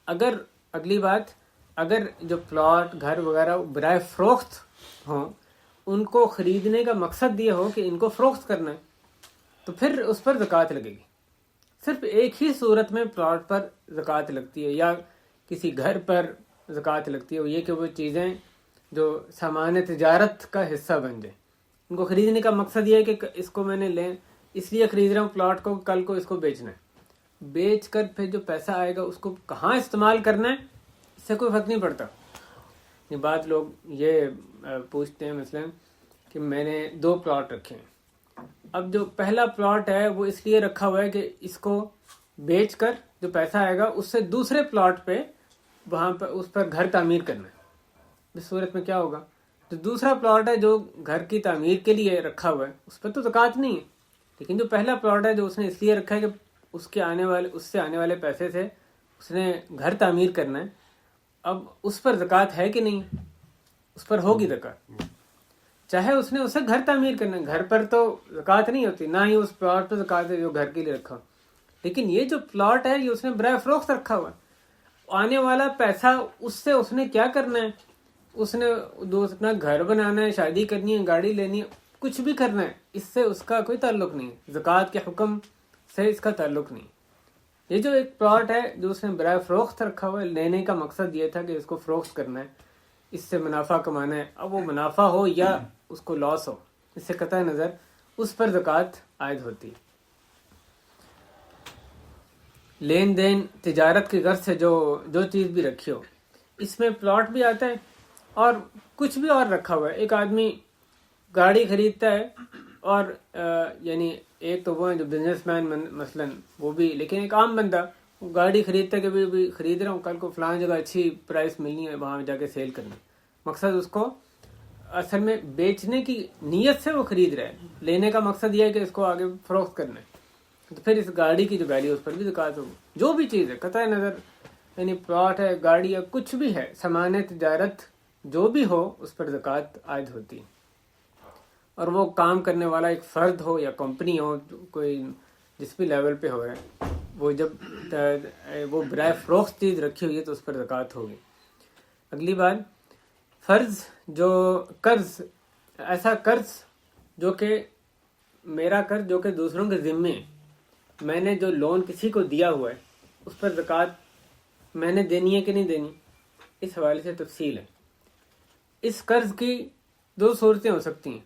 اگلی بات، اگر جو پلاٹ، گھر وغیرہ برائے فروخت ہوں، ان کو خریدنے کا مقصد یہ ہو کہ ان کو فروخت کرنا ہے، تو پھر اس پر زکوٰۃ لگے گی۔ صرف ایک ہی صورت میں پلاٹ پر زکوٰۃ لگتی ہے یا کسی گھر پر زکوٰۃ لگتی ہے، وہ یہ کہ وہ چیزیں جو سامان تجارت کا حصہ بن جائیں۔ ان کو خریدنے کا مقصد یہ ہے کہ اس کو میں نے اس لیے خرید رہا ہوں پلاٹ کو، کل کو اس کو بیچنا ہے، بیچ کر پھر جو پیسہ آئے گا اس کو کہاں استعمال کرنا ہے اس سے کوئی فرق نہیں پڑتا۔ یہ بات لوگ یہ پوچھتے ہیں مثلا کہ میں نے 2 پلاٹ رکھے ہیں، اب جو پہلا پلاٹ ہے وہ اس لیے رکھا ہوا ہے کہ اس کو بیچ کر جو پیسہ آئے گا اس سے دوسرے پلاٹ پہ وہاں پہ اس پر گھر تعمیر کرنا ہے۔ اس صورت میں کیا ہوگا، جو دوسرا پلاٹ ہے جو گھر کی تعمیر کے لیے رکھا ہوا ہے اس پر تو زکوٰۃ نہیں ہے، لیکن جو پہلا پلاٹ ہے جو اس نے اس لیے رکھا ہے کہ اس سے آنے والے پیسے سے اس نے گھر تعمیر کرنا ہے، اب اس پر زکوٰۃ ہے کہ نہیں؟ اس پر ہوگی زکوٰۃ، چاہے اس نے اسے گھر تعمیر کرنا ہے، گھر پر تو زکوٰۃ نہیں ہوتی، نہ ہی اس پلاٹ پر زکوٰۃ ہے جو گھر کے لیے رکھا، لیکن یہ جو پلاٹ ہے یہ اس نے برائے فروخت رکھا ہوا ہے، آنے والا پیسہ اس سے اس نے کیا کرنا ہے، اس نے اپنا گھر بنانا ہے، شادی کرنی ہے، گاڑی لینی ہے، کچھ بھی کرنا ہے، اس سے اس کا کوئی تعلق نہیں ہے، زکوٰۃ کے حکم سے اس کا تعلق نہیں۔ یہ جو ایک پلاٹ ہے جو اس نے برائے فروخت رکھا ہوا ہے، لینے کا مقصد یہ تھا کہ اس کو فروخت کرنا ہے، اس سے منافع کمانا ہے، اب وہ منافع ہو یا اس کو لاس ہو، اس سے قطع نظر اس پر زکوٰۃ عائد ہوتی ہے۔ لین دین، تجارت کی غرض سے جو چیز بھی رکھی ہو، اس میں پلاٹ بھی آتا ہے اور کچھ بھی اور رکھا ہوا ہے۔ ایک آدمی گاڑی خریدتا ہے اور یعنی ایک تو وہ ہے جو بزنس مین مثلا، وہ بھی، لیکن ایک عام بندہ وہ گاڑی خریدتا ہے کہ بھی خرید رہا ہوں، کل کو فلاں جگہ اچھی پرائس ملنی ہے، وہاں جا کے سیل کرنا، مقصد اس کو اصل میں بیچنے کی نیت سے وہ خرید رہا ہے، لینے کا مقصد یہ ہے کہ اس کو آگے فروخت کرنا ہے، تو پھر اس گاڑی کی جو ویلیو اس پر بھی زکوٰۃ ہوگی۔ جو بھی چیز ہے قطع نظر، یعنی پلاٹ ہے، گاڑی ہے، کچھ بھی ہے، سامان تجارت جو بھی ہو اس پر زکوٰۃ عائد ہوتی ہے۔ اور وہ کام کرنے والا ایک فرد ہو یا کمپنی ہو، کوئی جس بھی لیول پہ ہو رہا ہے، وہ جب وہ برائے فروخت چیز رکھی ہوئی ہے تو اس پر زکوٰۃ ہوگی۔ اگلی بات، فرض جو قرض، ایسا قرض جو کہ میرا قرض جو کہ دوسروں کے ذمے ہے، میں نے جو لون کسی کو دیا ہوا ہے اس پر زکوٰۃ میں نے دینی ہے کہ نہیں دینی، اس حوالے سے تفصیل ہے۔ اس قرض کی 2 صورتیں ہو سکتی ہیں،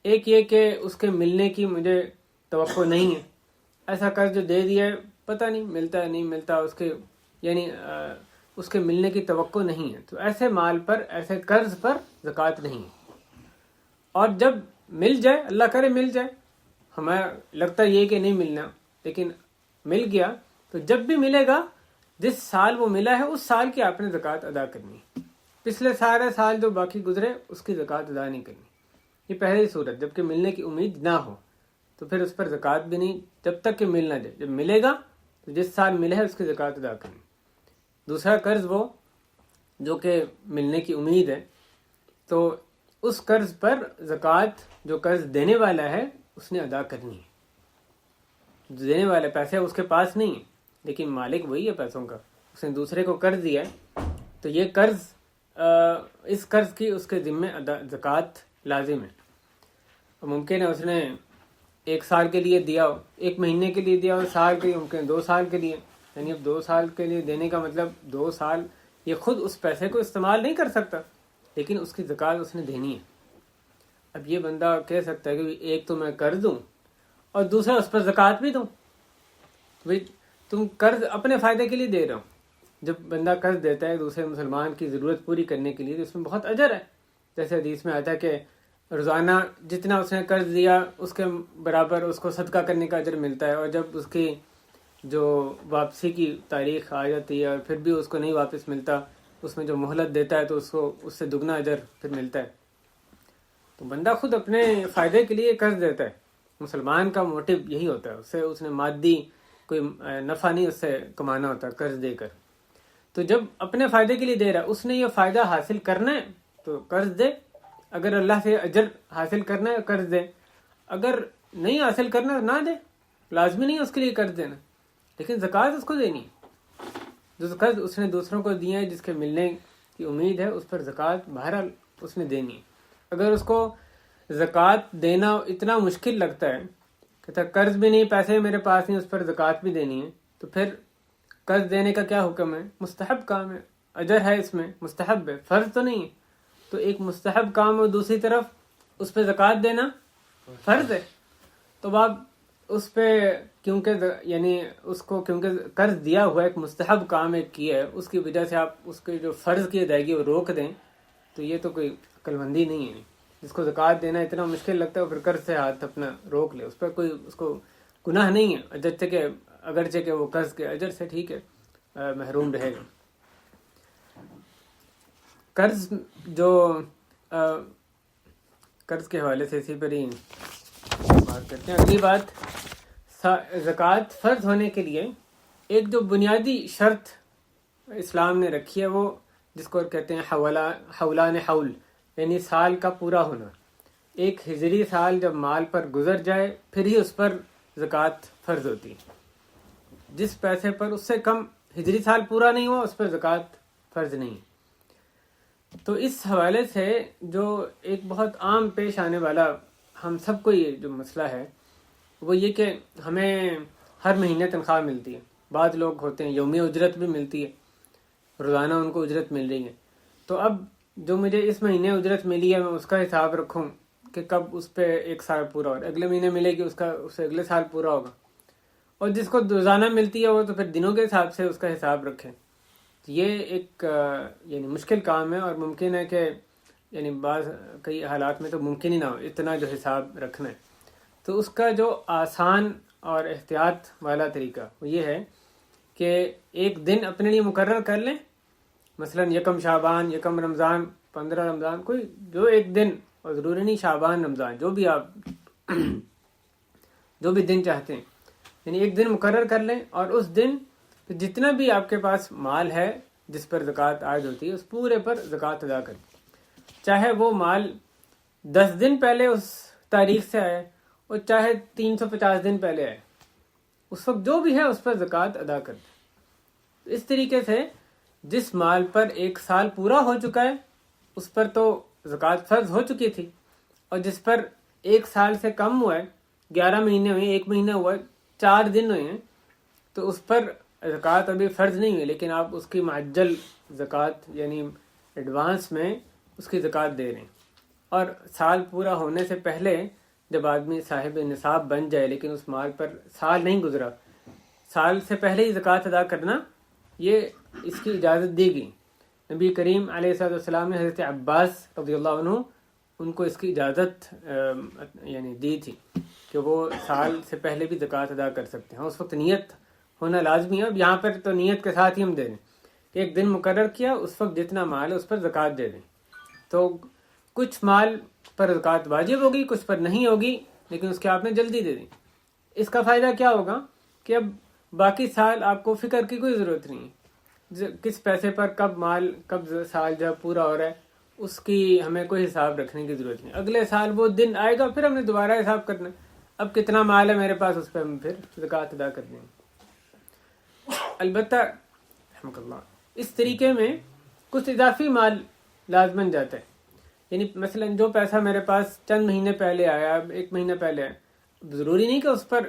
ایک یہ کہ اس کے ملنے کی مجھے توقع نہیں ہے، ایسا قرض جو دے دیا ہے پتہ نہیں ملتا ہے نہیں ملتا، اس کے یعنی اس کے ملنے کی توقع نہیں ہے، تو ایسے مال پر، ایسے قرض پر زکوٰۃ نہیں ہے۔ اور جب مل جائے، اللہ کرے مل جائے، ہمیں لگتا یہ کہ نہیں ملنا، لیکن مل گیا، تو جب بھی ملے گا جس سال وہ ملا ہے اس سال کی آپ نے زکوٰۃ ادا کرنی ہے، پچھلے سارے سال جو باقی گزرے اس کی زکوٰۃ ادا نہیں کرنی۔ یہ پہلی صورت، جب کہ ملنے کی امید نہ ہو تو پھر اس پر زکوٰۃ بھی نہیں جب تک کہ مل نہ جائے، جب ملے گا تو جس سال ملے ہے اس کی زکوٰۃ ادا کرنی۔ دوسرا قرض وہ جو کہ ملنے کی امید ہے، تو اس قرض پر زکوٰۃ جو قرض دینے والا ہے اس نے ادا کرنی ہے۔ جو دینے والا پیسے اس کے پاس نہیں ہے لیکن مالک وہی ہے پیسوں کا، اس نے دوسرے کو قرض دیا ہے، تو یہ قرض اس قرض کی اس کے ذمے زکوٰۃ لازم ہے۔ ممکن ہے اس نے 1 سال کے لیے دیا ہو، 1 مہینے کے لیے دیا ہو، سال کے لیے، ممکن 2 سال کے لیے، یعنی اب 2 سال کے لیے دینے کا مطلب 2 سال یہ خود اس پیسے کو استعمال نہیں کر سکتا، لیکن اس کی زکوٰۃ اس نے دینی ہے۔ اب یہ بندہ کہہ سکتا ہے کہ ایک تو میں قرض دوں اور دوسرا اس پر زکوٰۃ بھی دوں، بھائی تم قرض اپنے فائدے کے لیے دے رہے ہو۔ جب بندہ قرض دیتا ہے دوسرے مسلمان کی ضرورت پوری کرنے کے لیے تو اس میں بہت اجر ہے، جیسے حدیث میں آتا ہے کہ روزانہ جتنا اس نے قرض دیا اس کے برابر اس کو صدقہ کرنے کا اجر ملتا ہے، اور جب اس کی جو واپسی کی تاریخ آ جاتی ہے اور پھر بھی اس کو نہیں واپس ملتا، اس میں جو مہلت دیتا ہے تو اس کو اس سے دگنا اجر پھر ملتا ہے۔ تو بندہ خود اپنے فائدے کے لیے قرض دیتا ہے، مسلمان کا موٹیو یہی ہوتا ہے، اس نے مادی کوئی نفع نہیں اس سے کمانا ہوتا قرض دے کر۔ تو جب اپنے فائدے کے لیے دے رہا ہے، اس نے یہ فائدہ حاصل کرنا ہے تو قرض دے، اگر اللہ سے اجر حاصل کرنا ہے قرض دے، اگر نہیں حاصل کرنا نہ دے، لازمی نہیں اس کے لیے قرض دینا، لیکن زکوٰۃ اس کو دینی ہے۔ جو قرض اس نے دوسروں کو دیا ہے جس کے ملنے کی امید ہے، اس پر زکوٰۃ بہرحال اس نے دینی ہے۔ اگر اس کو زکوٰۃ دینا اتنا مشکل لگتا ہے کہ قرض بھی نہیں، پیسے میرے پاس نہیں، اس پر زکوٰۃ بھی دینی ہے، تو پھر قرض دینے کا کیا حکم ہے؟ مستحب کام ہے، اجر ہے اس میں، مستحب ہے، فرض تو نہیں ہے۔ تو ایک مستحب کام اور دوسری طرف اس پہ زکوٰۃ دینا فرض ہے، تو آپ اس پہ کیونکہ قرض دیا ہوا ایک مستحب کام ایک کیا ہے، اس کی وجہ سے آپ اس کے جو فرض کی ادائیگی وہ روک دیں، تو یہ تو کوئی عقل مندی نہیں ہے۔ جس کو زکوٰۃ دینا اتنا مشکل لگتا ہے پھر قرض سے ہاتھ اپنا روک لے، اس پر کوئی اس کو گناہ نہیں ہے، اگرچہ کہ وہ قرض کے اجر سے ٹھیک ہے محروم رہے گا۔ قرض کے حوالے سے اسی پر ہی بات کرتے ہیں۔ اگلی بات، زکوٰۃ فرض ہونے کے لیے ایک جو بنیادی شرط اسلام نے رکھی ہے، وہ جس کو کہتے ہیں حولان حول، یعنی سال کا پورا ہونا۔ ایک ہجری سال جب مال پر گزر جائے پھر ہی اس پر زکوٰۃ فرض ہوتی ہے۔ جس پیسے پر اس سے کم ہجری سال پورا نہیں ہوا اس پر زکوٰۃ فرض نہیں۔ تو اس حوالے سے جو ایک بہت عام پیش آنے والا ہم سب کو یہ جو مسئلہ ہے وہ یہ کہ ہمیں ہر مہینے تنخواہ ملتی ہے، بعض لوگ ہوتے ہیں یومی اجرت بھی ملتی ہے، روزانہ ان کو اجرت مل رہی ہے، تو اب جو مجھے اس مہینے اجرت ملی ہے میں اس کا حساب رکھوں کہ کب اس پہ 1 سال پورا ہو رہا ہے، اگلے مہینے ملے گی اس سے اگلے سال پورا ہوگا، اور جس کو روزانہ ملتی ہے وہ تو پھر دنوں کے حساب سے اس کا حساب رکھیں۔ یہ ایک یعنی مشکل کام ہے، اور ممکن ہے کہ یعنی کئی حالات میں تو ممکن ہی نہ ہو اتنا جو حساب رکھنا ہے۔ تو اس کا جو آسان اور احتیاط والا طریقہ وہ یہ ہے کہ ایک دن اپنے لیے مقرر کر لیں، مثلا 1 شعبان، 1 رمضان، 15 رمضان، کوئی جو ایک دن، اور ضروری نہیں شعبان رمضان، جو بھی آپ جو بھی دن چاہتے ہیں، یعنی ایک دن مقرر کر لیں، اور اس دن جتنا بھی آپ کے پاس مال ہے جس پر زکوٰۃ عائد ہوتی ہے اس پورے پر زکوٰۃ ادا کریں، چاہے وہ مال 10 دن پہلے اس تاریخ سے آئے اور چاہے 350 دن پہلے آئے، اس وقت جو بھی ہے اس پر زکوٰۃ ادا کر دیں۔ اس طریقے سے جس مال پر 1 سال پورا ہو چکا ہے اس پر تو زکوٰۃ فرض ہو چکی تھی، اور جس پر 1 سال سے کم ہوا ہے، 11 مہینے ہوئے، 1 مہینہ ہوا ہے، 4 دن ہوئے ہیں، تو اس پر زکوٰۃ ابھی فرض نہیں ہوئی، لیکن آپ اس کی معجل زکوٰۃ یعنی ایڈوانس میں اس کی زکوٰۃ دے رہے ہیں۔ اور سال پورا ہونے سے پہلے جب آدمی صاحب نصاب بن جائے لیکن اس مال پر سال نہیں گزرا، سال سے پہلے ہی زکوٰۃ ادا کرنا، یہ اس کی اجازت دی گئی۔ نبی کریم علیہ الصلوۃ والسلام نے حضرت عباس رضی اللہ عنہ ان کو اس کی اجازت یعنی دی تھی کہ وہ سال سے پہلے بھی زکوٰۃ ادا کر سکتے ہیں، اس وقت نیت ہونا لازمی ہے۔ اب یہاں پر تو نیت کے ساتھ ہی ہم دے دیں کہ ایک دن مقرر کیا، اس وقت جتنا مال ہے اس پر زکوٰۃ دے دیں، تو کچھ مال پر زکوٰۃ واجب ہوگی، کچھ پر نہیں ہوگی، لیکن اس کے آپ نے جلدی دے دیں۔ اس کا فائدہ کیا ہوگا کہ اب باقی سال آپ کو فکر کی کوئی ضرورت نہیں ہے، کس پیسے پر کب سال جب پورا ہو رہا ہے اس کی ہمیں کوئی حساب رکھنے کی ضرورت نہیں۔ اگلے سال وہ دن آئے گا پھر ہم نے دوبارہ حساب کرنا ہے، اب کتنا مال ہے میرے پاس اس پہ ہم پھر زکوٰۃ ادا کر دیں گے۔ البتہ رحمک اللہ اس طریقے میں کچھ اضافی مال لازمن جاتا ہے، یعنی مثلا جو پیسہ میرے پاس چند مہینے پہلے آیا، 1 مہینہ پہلے آیا، ضروری نہیں کہ اس پر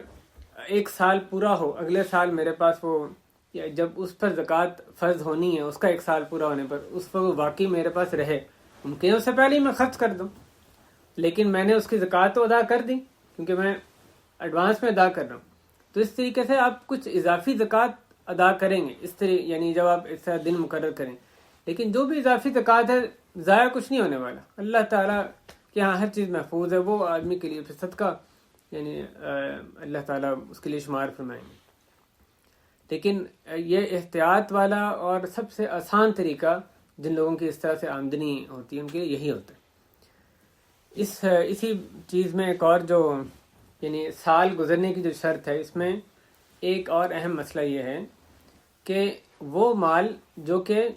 1 سال پورا ہو، اگلے سال میرے پاس وہ، یا جب اس پر زکوٰۃ فرض ہونی ہے اس کا 1 سال پورا ہونے پر اس پر وہ واقعی میرے پاس رہے، ممکن ہے اس سے پہلے ہی میں خرچ کر دوں، لیکن میں نے اس کی زکوٰۃ تو ادا کر دی کیونکہ میں ایڈوانس میں ادا کر رہا ہوں۔ تو اس طریقے سے آپ کچھ اضافی زکوٰۃ ادا کریں گے، اس طرح یعنی جب آپ اس طرح دن مقرر کریں، لیکن جو بھی اضافی زکوٰۃ ہے ضائع کچھ نہیں ہونے والا، اللہ تعالیٰ کہ ہاں ہر چیز محفوظ ہے، وہ آدمی کے لیے پھر صدقہ یعنی اللہ تعالیٰ اس کے لیے شمار فرمائیں گے۔ لیکن یہ احتیاط والا اور سب سے آسان طریقہ جن لوگوں کی اس طرح سے آمدنی ہوتی ہے ان کے لیے یہی ہوتا ہے۔ اسی چیز میں ایک اور جو یعنی سال گزرنے کی جو شرط ہے، اس میں ایک اور اہم مسئلہ یہ ہے کہ وہ مال جو کہ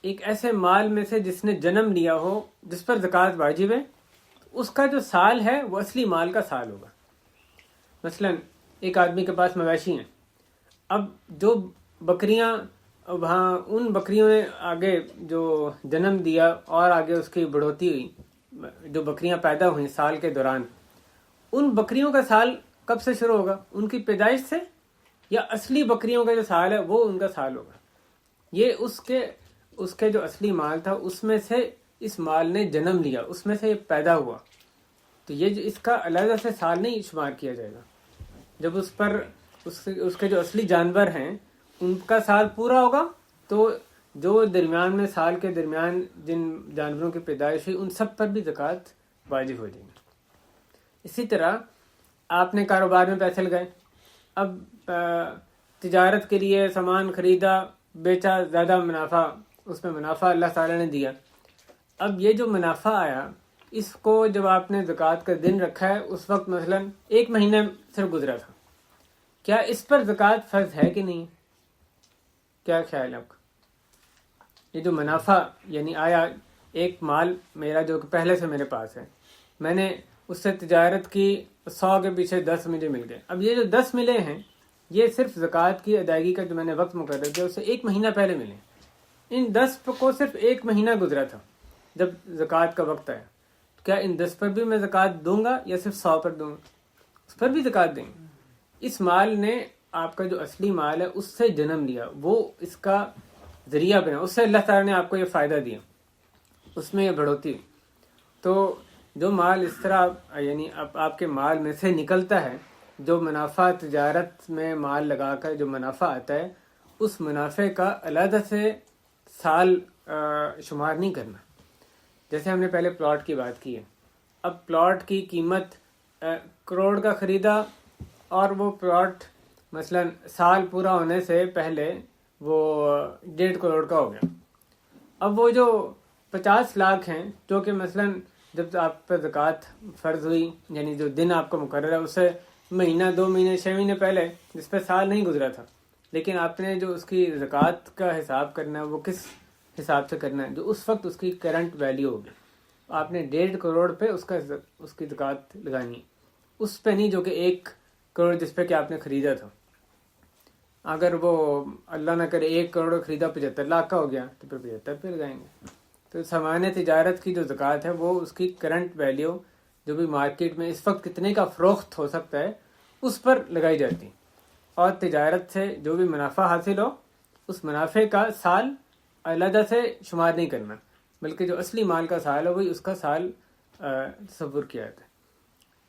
ایک ایسے مال میں سے جس نے جنم لیا ہو جس پر زکوٰۃ واجب ہے، اس کا جو سال ہے وہ اصلی مال کا سال ہوگا۔ مثلا ایک آدمی کے پاس مویشی ہیں، اب جو بکریاں وہاں ان بکریوں نے آگے جو جنم دیا اور آگے اس کی بڑھوتی ہوئی، جو بکریاں پیدا ہوئیں سال کے دوران، ان بکریوں کا سال کب سے شروع ہوگا؟ ان کی پیدائش سے، یا اصلی بکریوں کا جو سال ہے وہ ان کا سال ہوگا؟ یہ اس کے جو اصلی مال تھا اس میں سے اس مال نے جنم لیا، اس میں سے یہ پیدا ہوا، تو یہ اس کا علیحدہ سے سال نہیں شمار کیا جائے گا۔ جب اس پر اس کے جو اصلی جانور ہیں ان کا سال پورا ہوگا تو جو درمیان میں سال کے درمیان جن جانوروں کی پیدائش ہوئی ان سب پر بھی زکوٰۃ واجب ہو جائے گی۔ اسی طرح آپ نے کاروبار میں پیسے لگائے، اب تجارت کے لیے سامان خریدا، بیچا، زیادہ منافع، اس میں منافع اللہ تعالیٰ نے دیا، اب یہ جو منافع آیا اس کو جب آپ نے زکوٰۃ کا دن رکھا ہے اس وقت مثلا 1 مہینہ صرف گزرا تھا، کیا اس پر زکوٰۃ فرض ہے کہ نہیں؟ کیا خیال ہے آپ کا؟ یہ جو منافع یعنی آیا، ایک مال میرا جو کہ پہلے سے میرے پاس ہے، میں نے اس سے تجارت کی، 100 کے پیچھے 10 مجھے مل گئے، اب یہ جو 10 ملے ہیں یہ صرف زکوٰۃ کی ادائیگی کا جو میں نے وقت مقرر کیا اس سے 1 مہینہ پہلے ملے، ان 10 کو صرف 1 مہینہ گزرا تھا جب زکوٰۃ کا وقت آیا، کیا ان 10 پر بھی میں زکوٰۃ دوں گا یا صرف 100 پر دوں گا؟ اس پر بھی زکوٰۃ دیں گے۔ اس مال نے آپ کا جو اصلی مال ہے اس سے جنم لیا، وہ اس کا ذریعہ بنا، اس سے اللہ تعالیٰ نے آپ کو یہ فائدہ دیا، اس میں یہ بڑھوتی۔ تو جو مال اس طرح یعنی آپ کے مال میں سے نکلتا ہے، جو منافع تجارت میں مال لگا کر جو منافع آتا ہے، اس منافع کا علیحدہ سے سال شمار نہیں کرنا۔ جیسے ہم نے پہلے پلاٹ کی بات کی ہے، اب پلاٹ کی قیمت کروڑ کا خریدا اور وہ پلاٹ مثلا سال پورا ہونے سے پہلے وہ 1.5 کروڑ کا ہو گیا، اب وہ جو 50 لاکھ ہیں جو کہ مثلا جب آپ پر زکوٰۃ فرض ہوئی یعنی جو دن آپ کو مقرر ہے اس سے مہینہ 2 مہینے 6 مہینے پہلے جس پہ سال نہیں گزرا تھا، لیکن آپ نے جو اس کی زکوٰۃ کا حساب کرنا ہے وہ کس حساب سے کرنا ہے؟ جو اس وقت اس کی کرنٹ ویلیو ہوگی، آپ نے 1.5 کروڑ پہ اس کی زکوٰۃ لگانی ہے، اس پہ نہیں جو کہ 1 کروڑ جس پہ کہ آپ نے خریدا تھا۔ اگر وہ اللہ نہ کرے 1 کروڑ خریدا 75 لاکھ کا ہو گیا تو پھر 75 پہ لگائیں گے۔ تو سامان تجارت کی جو زکوٰۃ ہے وہ اس کی کرنٹ ویلیو جو بھی مارکیٹ میں اس وقت کتنے کا فروخت ہو سکتا ہے اس پر لگائی جاتی، اور تجارت سے جو بھی منافع حاصل ہو اس منافع کا سال علیحدہ سے شمار نہیں کرنا، بلکہ جو اصلی مال کا سال ہے وہی اس کا سال تصور کیا جاتا ہے۔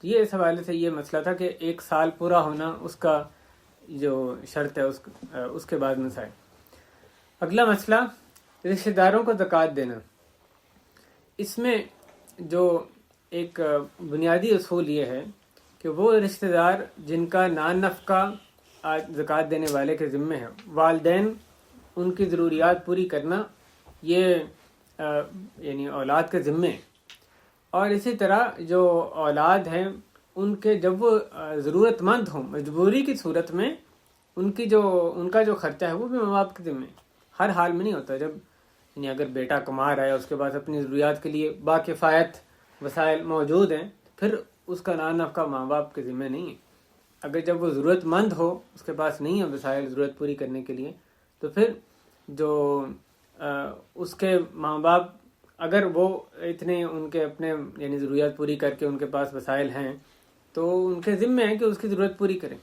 تو یہ اس حوالے سے یہ مسئلہ تھا کہ 1 سال پورا ہونا اس کا جو شرط ہے اس کے بعد مسائل۔ اگلا مسئلہ رشتہ داروں کو زکوٰۃ دینا۔ اس میں جو ایک بنیادی اصول یہ ہے کہ وہ رشتہ دار جن کا نان نفقہ زکوٰۃ دینے والے کے ذمے ہے، والدین ان کی ضروریات پوری کرنا یہ یعنی اولاد کے ذمے ہے، اور اسی طرح جو اولاد ہیں ان کے جب وہ ضرورت مند ہوں مجبوری کی صورت میں ان کا جو خرچہ ہے وہ بھی ماں باپ کے ذمے ہے۔ ہر حال میں نہیں ہوتا، جب یعنی اگر بیٹا کما رہا ہے اس کے پاس اپنی ضروریات کے لیے باکفایت وسائل موجود ہیں، پھر اس کا نان نفقہ ماں باپ کے ذمے نہیں ہے۔ اگر جب وہ ضرورت مند ہو، اس کے پاس نہیں ہے وسائل ضرورت پوری کرنے کے لیے، تو پھر جو اس کے ماں باپ اگر وہ اتنے ان کے اپنے یعنی ضروریات پوری کر کے ان کے پاس وسائل ہیں تو ان کے ذمہ ہے کہ اس کی ضرورت پوری کریں.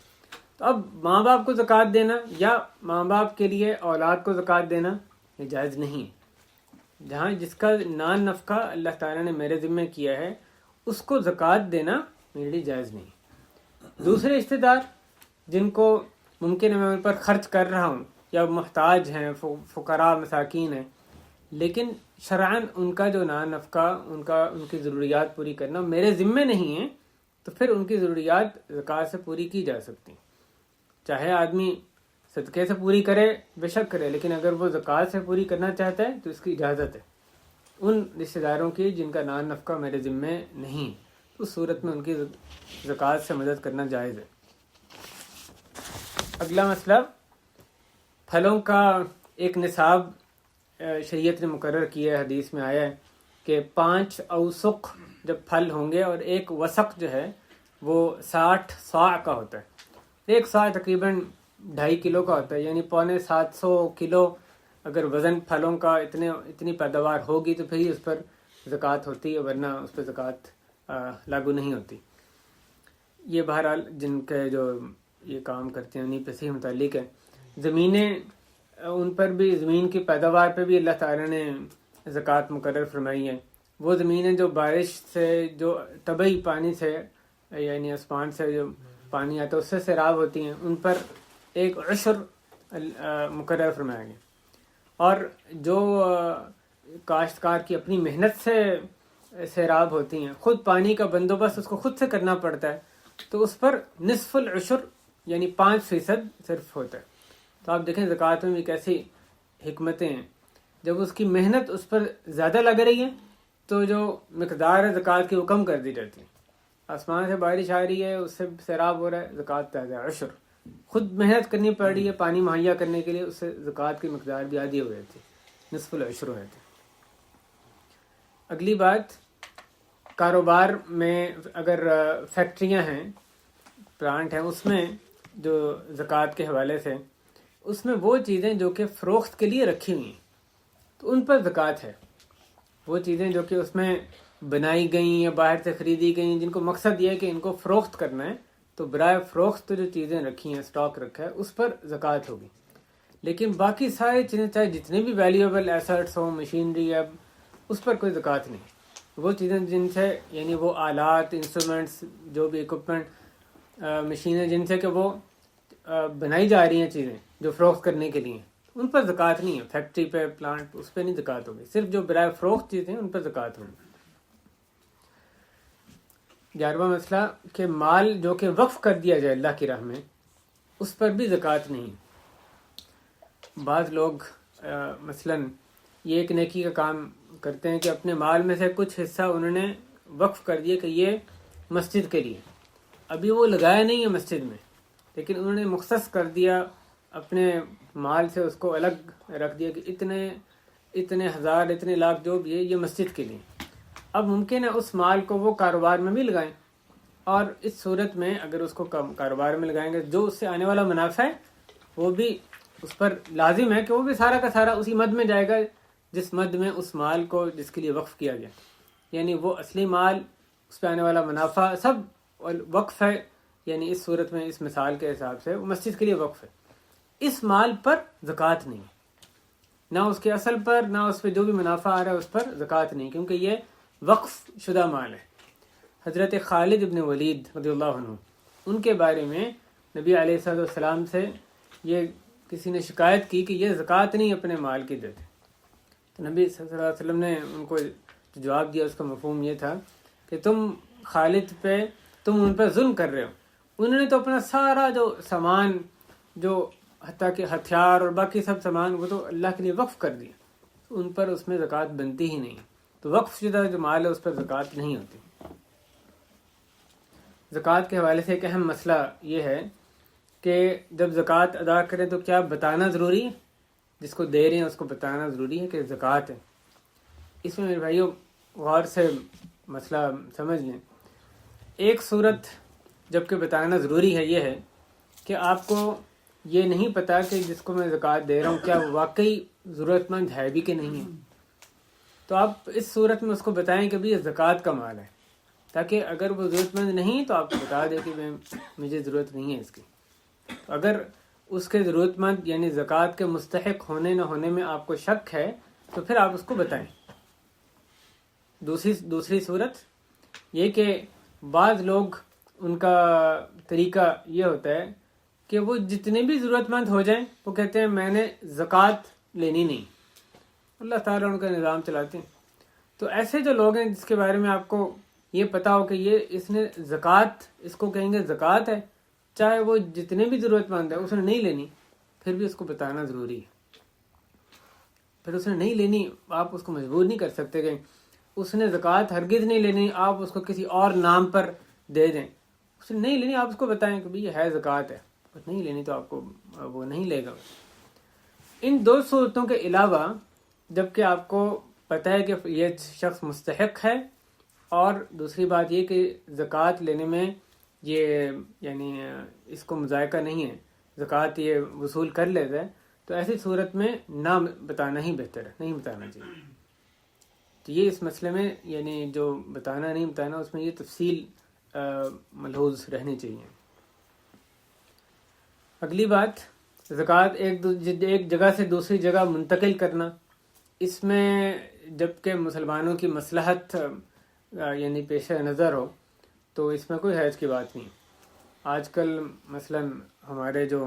تو اب ماں باپ کو زکوٰۃ دینا یا ماں باپ کے لیے اولاد کو زکوٰۃ دینا یہ جائز نہیں ہے. جہاں جس کا نان نفقہ اللہ تعالیٰ نے میرے ذمہ کیا ہے اس کو زکوٰۃ دینا میرے لیے جائز نہیں. دوسرے رشتہ دار جن کو ممکن ہے میں ان پر خرچ کر رہا ہوں یا محتاج ہیں، فقراء مساکین ہیں، لیکن شرعاً ان کا جو نان نفقہ ان کی ضروریات پوری کرنا میرے ذمہ نہیں ہے، تو پھر ان کی ضروریات زکوٰۃ سے پوری کی جا سکتی. چاہے آدمی صدقے سے پوری کرے بے شک کرے، لیکن اگر وہ زکوٰۃ سے پوری کرنا چاہتا ہے تو اس کی اجازت ہے ان رشتہ داروں کی جن کا نان نفقہ میرے ذمہ نہیں. اس صورت میں ان کی زکوٰۃ سے مدد کرنا جائز ہے. اگلا مسئلہ، پھلوں کا ایک نصاب شریعت نے مقرر کیا ہے. حدیث میں آیا ہے کہ 5 اوسق جب پھل ہوں گے اور ایک وسق جو ہے وہ 60 صاع کا ہوتا ہے. ایک صاع تقریباً 2.5 کلو کا ہوتا ہے، یعنی 750 کلو اگر وزن پھلوں کا اتنی پیداوار ہوگی تو پھر ہی اس پر زکوٰۃ ہوتی ہے، ورنہ اس پہ زکوٰۃ لاگو نہیں ہوتی. یہ بہرحال جن کے جو یہ کام کرتے ہیں انہیں پہ سے متعلق ہے. زمینیں، ان پر بھی، زمین کی پیداوار پہ بھی اللہ تعالیٰ نے زکوٰۃ مقرر فرمائی ہے. وہ زمینیں جو بارش سے، جو طبعی پانی سے یعنی آسمان سے جو پانی آتا ہے اس سے سیراب ہوتی ہیں، ان پر ایک عشر مقرر فرمایا گیا. اور جو کاشتکار کی اپنی محنت سے سیراب ہوتی ہیں، خود پانی کا بندوبست اس کو خود سے کرنا پڑتا ہے، تو اس پر نصف العشر یعنی 5% صرف ہوتا ہے. تو آپ دیکھیں زکوٰۃ میں بھی کیسی حکمتیں ہیں. جب اس کی محنت اس پر زیادہ لگ رہی ہے تو جو مقدار ہے زکوٰۃ کی وہ کم کر دی جاتی ہے. آسمان سے بارش آ رہی ہے، اس سے سیراب ہو رہا ہے، زکوٰۃ زیادہ عشر. خود محنت کرنی پڑ رہی ہے پانی مہیا کرنے کے لیے، اس سے زکوٰۃ کی مقدار بھی آدھی ہو جاتی ہے، نصف العشر ہو جاتی ہے. اگلی بات، کاروبار میں اگر فیکٹریاں ہیں، پلانٹ ہیں، اس میں جو زکوٰۃ کے حوالے سے اس میں وہ چیزیں جو کہ فروخت کے لیے رکھی ہوئی ہیں تو ان پر زکوٰۃ ہے. وہ چیزیں جو کہ اس میں بنائی گئیں یا باہر سے خریدی گئیں، جن کو مقصد یہ ہے کہ ان کو فروخت کرنا ہے، تو برائے فروخت تو جو چیزیں رکھی ہیں، اسٹاک رکھا ہے، اس پر زکوٰۃ ہوگی. لیکن باقی ساری چیزیں چاہے جتنے بھی ویلیویبل ایسٹس ہوں، مشینری ہے، اس پر کوئی زکوٰۃ نہیں. وہ چیزیں جن سے، یعنی وہ آلات، انسٹرومنٹس، جو بھی اکوپمنٹ، مشینیں جن سے کہ وہ بنائی جا رہی ہیں چیزیں جو فروخت کرنے کے لیے، ان پر زکوٰۃ نہیں ہے. فیکٹری پہ، پلانٹ، اس پہ نہیں زکوٰۃ ہوگی. صرف جو برائے فروخت چیزیں ان پر زکوٰۃ ہوگی. 11واں مسئلہ کہ مال جو کہ وقف کر دیا جائے اللہ کی راہ میں، اس پر بھی زکوٰۃ نہیں. بعض لوگ مثلاً یہ ایک نیکی کا کام کرتے ہیں کہ اپنے مال میں سے کچھ حصہ انہوں نے وقف کر دیا کہ یہ مسجد کے لیے. ابھی وہ لگایا نہیں ہے مسجد میں، لیکن انہوں نے مختص کر دیا اپنے مال سے، اس کو الگ رکھ دیا کہ اتنے ہزار، اتنے لاکھ جو بھی ہے یہ مسجد کے لیے. اب ممکن ہے اس مال کو وہ کاروبار میں بھی لگائیں، اور اس صورت میں اگر اس کو کاروبار میں لگائیں گے، جو اس سے آنے والا منافع ہے وہ بھی اس پر لازم ہے کہ وہ بھی سارا کا سارا اسی مد میں جائے گا جس مد میں اس مال کو جس کے لیے وقف کیا گیا. یعنی وہ اصلی مال، اس پہ آنے والا منافع سب وقف ہے. یعنی اس صورت میں، اس مثال کے حساب سے، وہ مسجد کے لیے وقف ہے. اس مال پر زکوٰۃ نہیں، نہ اس کے اصل پر، نہ اس پہ جو بھی منافع آ رہا ہے اس پر زکوٰۃ نہیں، کیونکہ یہ وقف شدہ مال ہے. حضرت خالد ابن ولید رضی اللہ عنہ، ان کے بارے میں نبی علیہ السلام سے یہ کسی نے شکایت کی کہ یہ زکوٰۃ نہیں اپنے مال کی دیتے. تو نبی صلی اللہ علیہ وسلم نے ان کو جواب دیا، اس کا مفہوم یہ تھا کہ تم خالد پہ، تم ان پہ ظلم کر رہے ہو. انہوں نے تو اپنا سارا جو سامان، جو حتیٰ کہ ہتھیار اور باقی سب سامان، وہ تو اللہ کے لیے وقف کر دیا. ان پر اس میں زکوٰۃ بنتی ہی نہیں. تو وقف شدہ جو مال ہے اس پر زکوٰۃ نہیں ہوتی. زکوٰۃ کے حوالے سے ایک اہم مسئلہ یہ ہے کہ جب زکوٰۃ ادا کریں تو کیا بتانا ضروری ہے؟ جس کو دے رہے ہیں اس کو بتانا ضروری ہے کہ زکوٰۃ ہے. اس میں میرے بھائیوں غور سے مسئلہ سمجھ لیں. ایک صورت جب کہ بتانا ضروری ہے یہ ہے کہ آپ کو یہ نہیں پتا کہ جس کو میں زکوٰۃ دے رہا ہوں کیا واقعی ضرورت مند ہے بھی کہ نہیں ہے. تو آپ اس صورت میں اس کو بتائیں کہ بھی یہ زکوٰۃ کا مال ہے. تاکہ اگر وہ ضرورت مند نہیں تو آپ کو بتا دے کہ مجھے ضرورت نہیں ہے اس کی. اگر اس کے ضرورت مند یعنی زکوٰۃ کے مستحق ہونے نہ ہونے میں آپ کو شک ہے تو پھر آپ اس کو بتائیں. دوسری صورت یہ کہ بعض لوگ ان کا طریقہ یہ ہوتا ہے کہ وہ جتنے بھی ضرورت مند ہو جائیں وہ کہتے ہیں میں نے زکوٰۃ لینی نہیں. اللہ تعالیٰ ان کا نظام چلاتے ہیں. تو ایسے جو لوگ ہیں جس کے بارے میں آپ کو یہ پتا ہو کہ اس نے زکوٰۃ اس کو کہیں گے زکوٰۃ ہے، چاہے وہ جتنے بھی ضرورت مند ہے اس نے نہیں لینی، پھر بھی اس کو بتانا ضروری ہے. پھر اس نے نہیں لینی، آپ اس کو مجبور نہیں کر سکتے کہ اس نے زکوٰۃ ہرگز نہیں لینی، آپ اس کو کسی اور نام پر دے دیں. اس نے نہیں لینی، آپ اس کو بتائیں کہ بھئی یہ ہے زکوٰۃ ہے، اور نہیں لینی تو آپ کو وہ نہیں لے گا. ان دو صورتوں کے علاوہ جبکہ آپ کو پتہ ہے کہ یہ شخص مستحق ہے، اور دوسری بات یہ کہ زکوٰۃ لینے میں یہ یعنی اس کو مذائقہ نہیں ہے، زکوٰۃ یہ وصول کر لیتا ہے، تو ایسی صورت میں نہ بتانا ہی بہتر ہے، نہیں بتانا چاہیے. تو یہ اس مسئلے میں یعنی جو بتانا نہیں بتانا اس میں یہ تفصیل ملحوظ رہنی چاہیے. اگلی بات زکوٰۃ ایک جگہ سے دوسری جگہ منتقل کرنا. اس میں جبکہ مسلمانوں کی مصلحت یعنی پیش نظر ہو تو اس میں کوئی حرج کی بات نہیں. آج کل مثلا ہمارے جو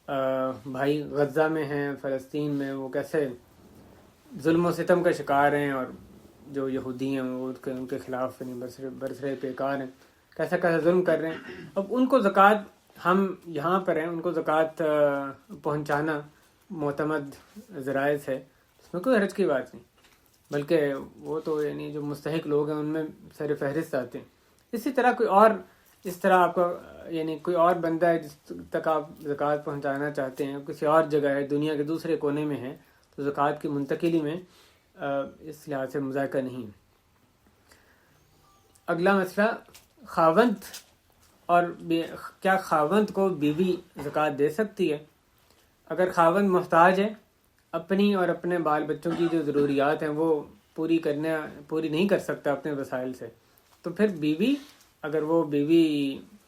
بھائی غزہ میں ہیں، فلسطین میں، وہ کیسے ظلم و ستم کا شکار ہیں، اور جو یہودی ہیں وہ ان کے خلاف برسرے پیکار ہیں، کیسا کیسا ظلم کر رہے ہیں. اب ان کو زکوٰۃ، ہم یہاں پر ہیں، ان کو زکوٰۃ پہنچانا معتمد ذرائع سے، اس میں کوئی حرج کی بات نہیں، بلکہ وہ تو یعنی جو مستحق لوگ ہیں ان میں سر فہرست آتے ہیں. اسی طرح کوئی اور اس طرح آپ کا یعنی کوئی اور بندہ ہے جس تک آپ زکوٰۃ پہنچانا چاہتے ہیں، کسی اور جگہ ہے، دنیا کے دوسرے کونے میں ہے، تو زکوٰۃ کی منتقلی میں اس لحاظ سے مذائقہ نہیں. اگلا مسئلہ خاوند، اور کیا خاوند کو بیوی زکوٰۃ دے سکتی ہے؟ اگر خاوند محتاج ہے، اپنی اور اپنے بال بچوں کی جو ضروریات ہیں وہ پوری نہیں کر سکتا اپنے وسائل سے، تو پھر بیوی، اگر وہ بیوی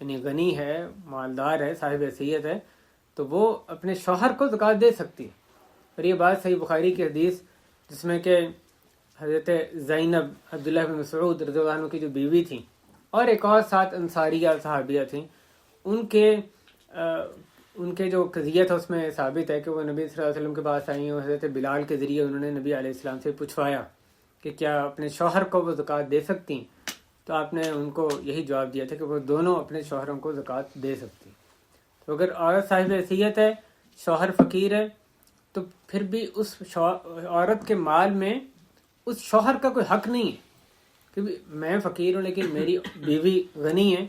یعنی غنی ہے، مالدار ہے، صاحب حیثیت ہے، تو وہ اپنے شوہر کو زکوٰۃ دے سکتی ہے. اور یہ بات صحیح بخاری کی حدیث جس میں کہ حضرت زینب عبداللہ بن مسعود رضی اللہ عنہ کی جو بیوی تھیں، اور ایک اور 7 انصاریہ صحابیہ تھیں، ان کے جو قضیہ تھا اس میں ثابت ہے کہ وہ نبی صلی اللہ علیہ وسلم کے پاس آئیں، اور حضرت بلال کے ذریعے انہوں نے نبی علیہ السلام سے پوچھوایا کہ کیا اپنے شوہر کو وہ زکوٰۃ دے سکتی ہیں، تو آپ نے ان کو یہی جواب دیا تھا کہ وہ دونوں اپنے شوہروں کو زکوٰۃ دے سکتی. تو اگر عورت صاحب حیثیت ہے، شوہر فقیر ہے، تو پھر بھی اس عورت کے مال میں اس شوہر کا کوئی حق نہیں ہے کہ میں فقیر ہوں لیکن میری بیوی غنی ہے،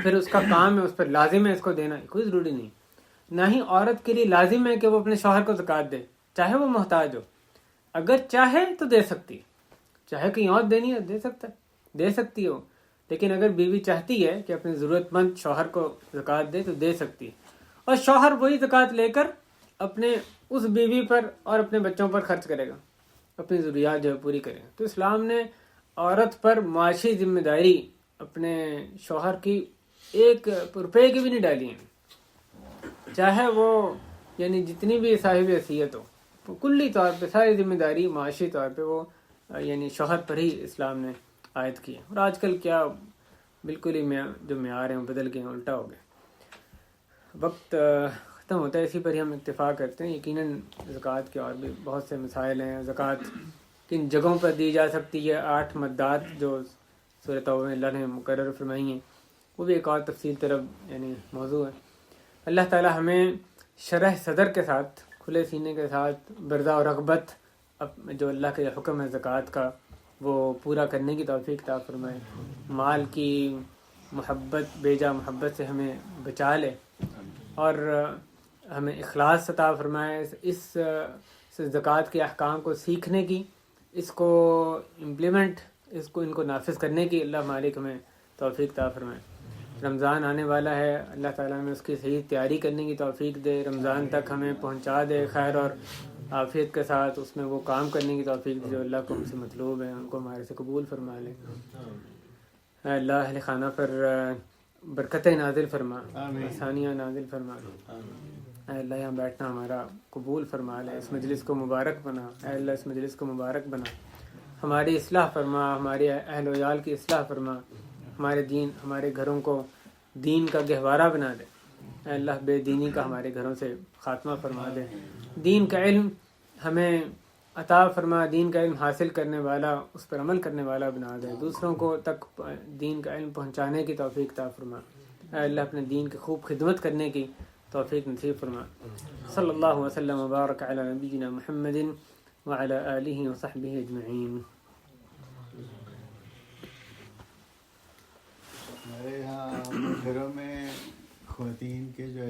پھر اس کا کام ہے، اس پر لازم ہے اس کو دینا، کوئی ضروری نہیں. نہ ہی عورت کے لیے لازم ہے کہ وہ اپنے شوہر کو زکوٰۃ دے، چاہے وہ محتاج ہو. اگر چاہے تو دے سکتی ہے، چاہے کہیں اور دینی ہے دے سکتی ہو، لیکن اگر بیوی چاہتی ہے کہ اپنے ضرورت مند شوہر کو زکوٰۃ دے تو دے سکتی ہے، اور شوہر وہی زکوٰۃ لے کر اپنے اس بیوی پر اور اپنے بچوں پر خرچ کرے گا، اپنی ضروریات جو ہے پوری کرے گا. تو اسلام نے عورت پر معاشی ذمہ داری اپنے شوہر کی 1 روپے کی بھی نہیں ڈالی ہیں، چاہے وہ یعنی جتنی بھی صاحب حیثیت ہو، کلی طور پہ ساری ذمہ داری معاشی طور پہ وہ یعنی شوہر پر ہی اسلام نے عائد کی ہے. اور آج کل کیا بالکل ہی جو معیار ہیں وہ بدل گئے ہیں، الٹا ہو گئے. وقت ختم ہوتا ہے، اسی پر ہی ہم اتفاق کرتے ہیں. یقیناً زکوٰۃ کے اور بھی بہت سے مسائل ہیں. زکوٰۃ کن جگہوں پر دی جا سکتی ہے، 8 مدات جو سورۃ توبہ میں اللہ نے مقرر فرمائی ہیں، وہ بھی ایک اور تفصیل طلب یعنی موضوع ہے. اللہ تعالی ہمیں شرح صدر کے ساتھ، کھلے سینے کے ساتھ، برضا و رغبت جو اللہ کا حکم ہے زکوٰۃ کا وہ پورا کرنے کی توفیق عطا فرمائے. مال کی محبت، بیجا محبت سے ہمیں بچا لے، اور ہمیں اخلاص عطا فرمائے اس زکوٰۃ کے احکام کو سیکھنے کی، اس کو امپلیمنٹ، ان کو نافذ کرنے کی اللہ مالک ہمیں توفیق عطا فرمائے. رمضان آنے والا ہے، اللہ تعالیٰ ہمیں اس کی صحیح تیاری کرنے کی توفیق دے، رمضان تک ہمیں پہنچا دے خیر اور عافیت کے ساتھ، اس میں وہ کام کرنے کی توفیق دے جو اللہ کو ہم سے مطلوب ہے، ان کو ہمارے سے قبول فرما لے. اے اللہ اہل خانہ پر برکتیں نازل فرما، آسانیاں نازل فرما، اے اللہ یہاں بیٹھنا ہمارا قبول فرما لے، اس مجلس کو مبارک بنا، اے اللہ اس مجلس کو مبارک بنا، ہماری اصلاح فرما، ہمارے اہل و عیال کی اصلاح فرما، ہمارے گھروں کو دین کا گہوارہ بنا دے، اے اللہ بے دینی کا ہمارے گھروں سے خاتمہ فرما دے، دین کا علم ہمیں عطا فرما، دین کا علم حاصل کرنے والا، اس پر عمل کرنے والا بنا دے، دوسروں کو تک دین کا علم پہنچانے کی توفیق عطا فرما، اے اللہ اپنے دین کی خوب خدمت کرنے کی توفیق نصیب فرما۔ صلی اللہ وسلم وبارک علی نبینا محمد وعلی آلہ وصحبہ اجمعین۔ ہمارے یہاں اپنے گھروں میں خواتین کے جو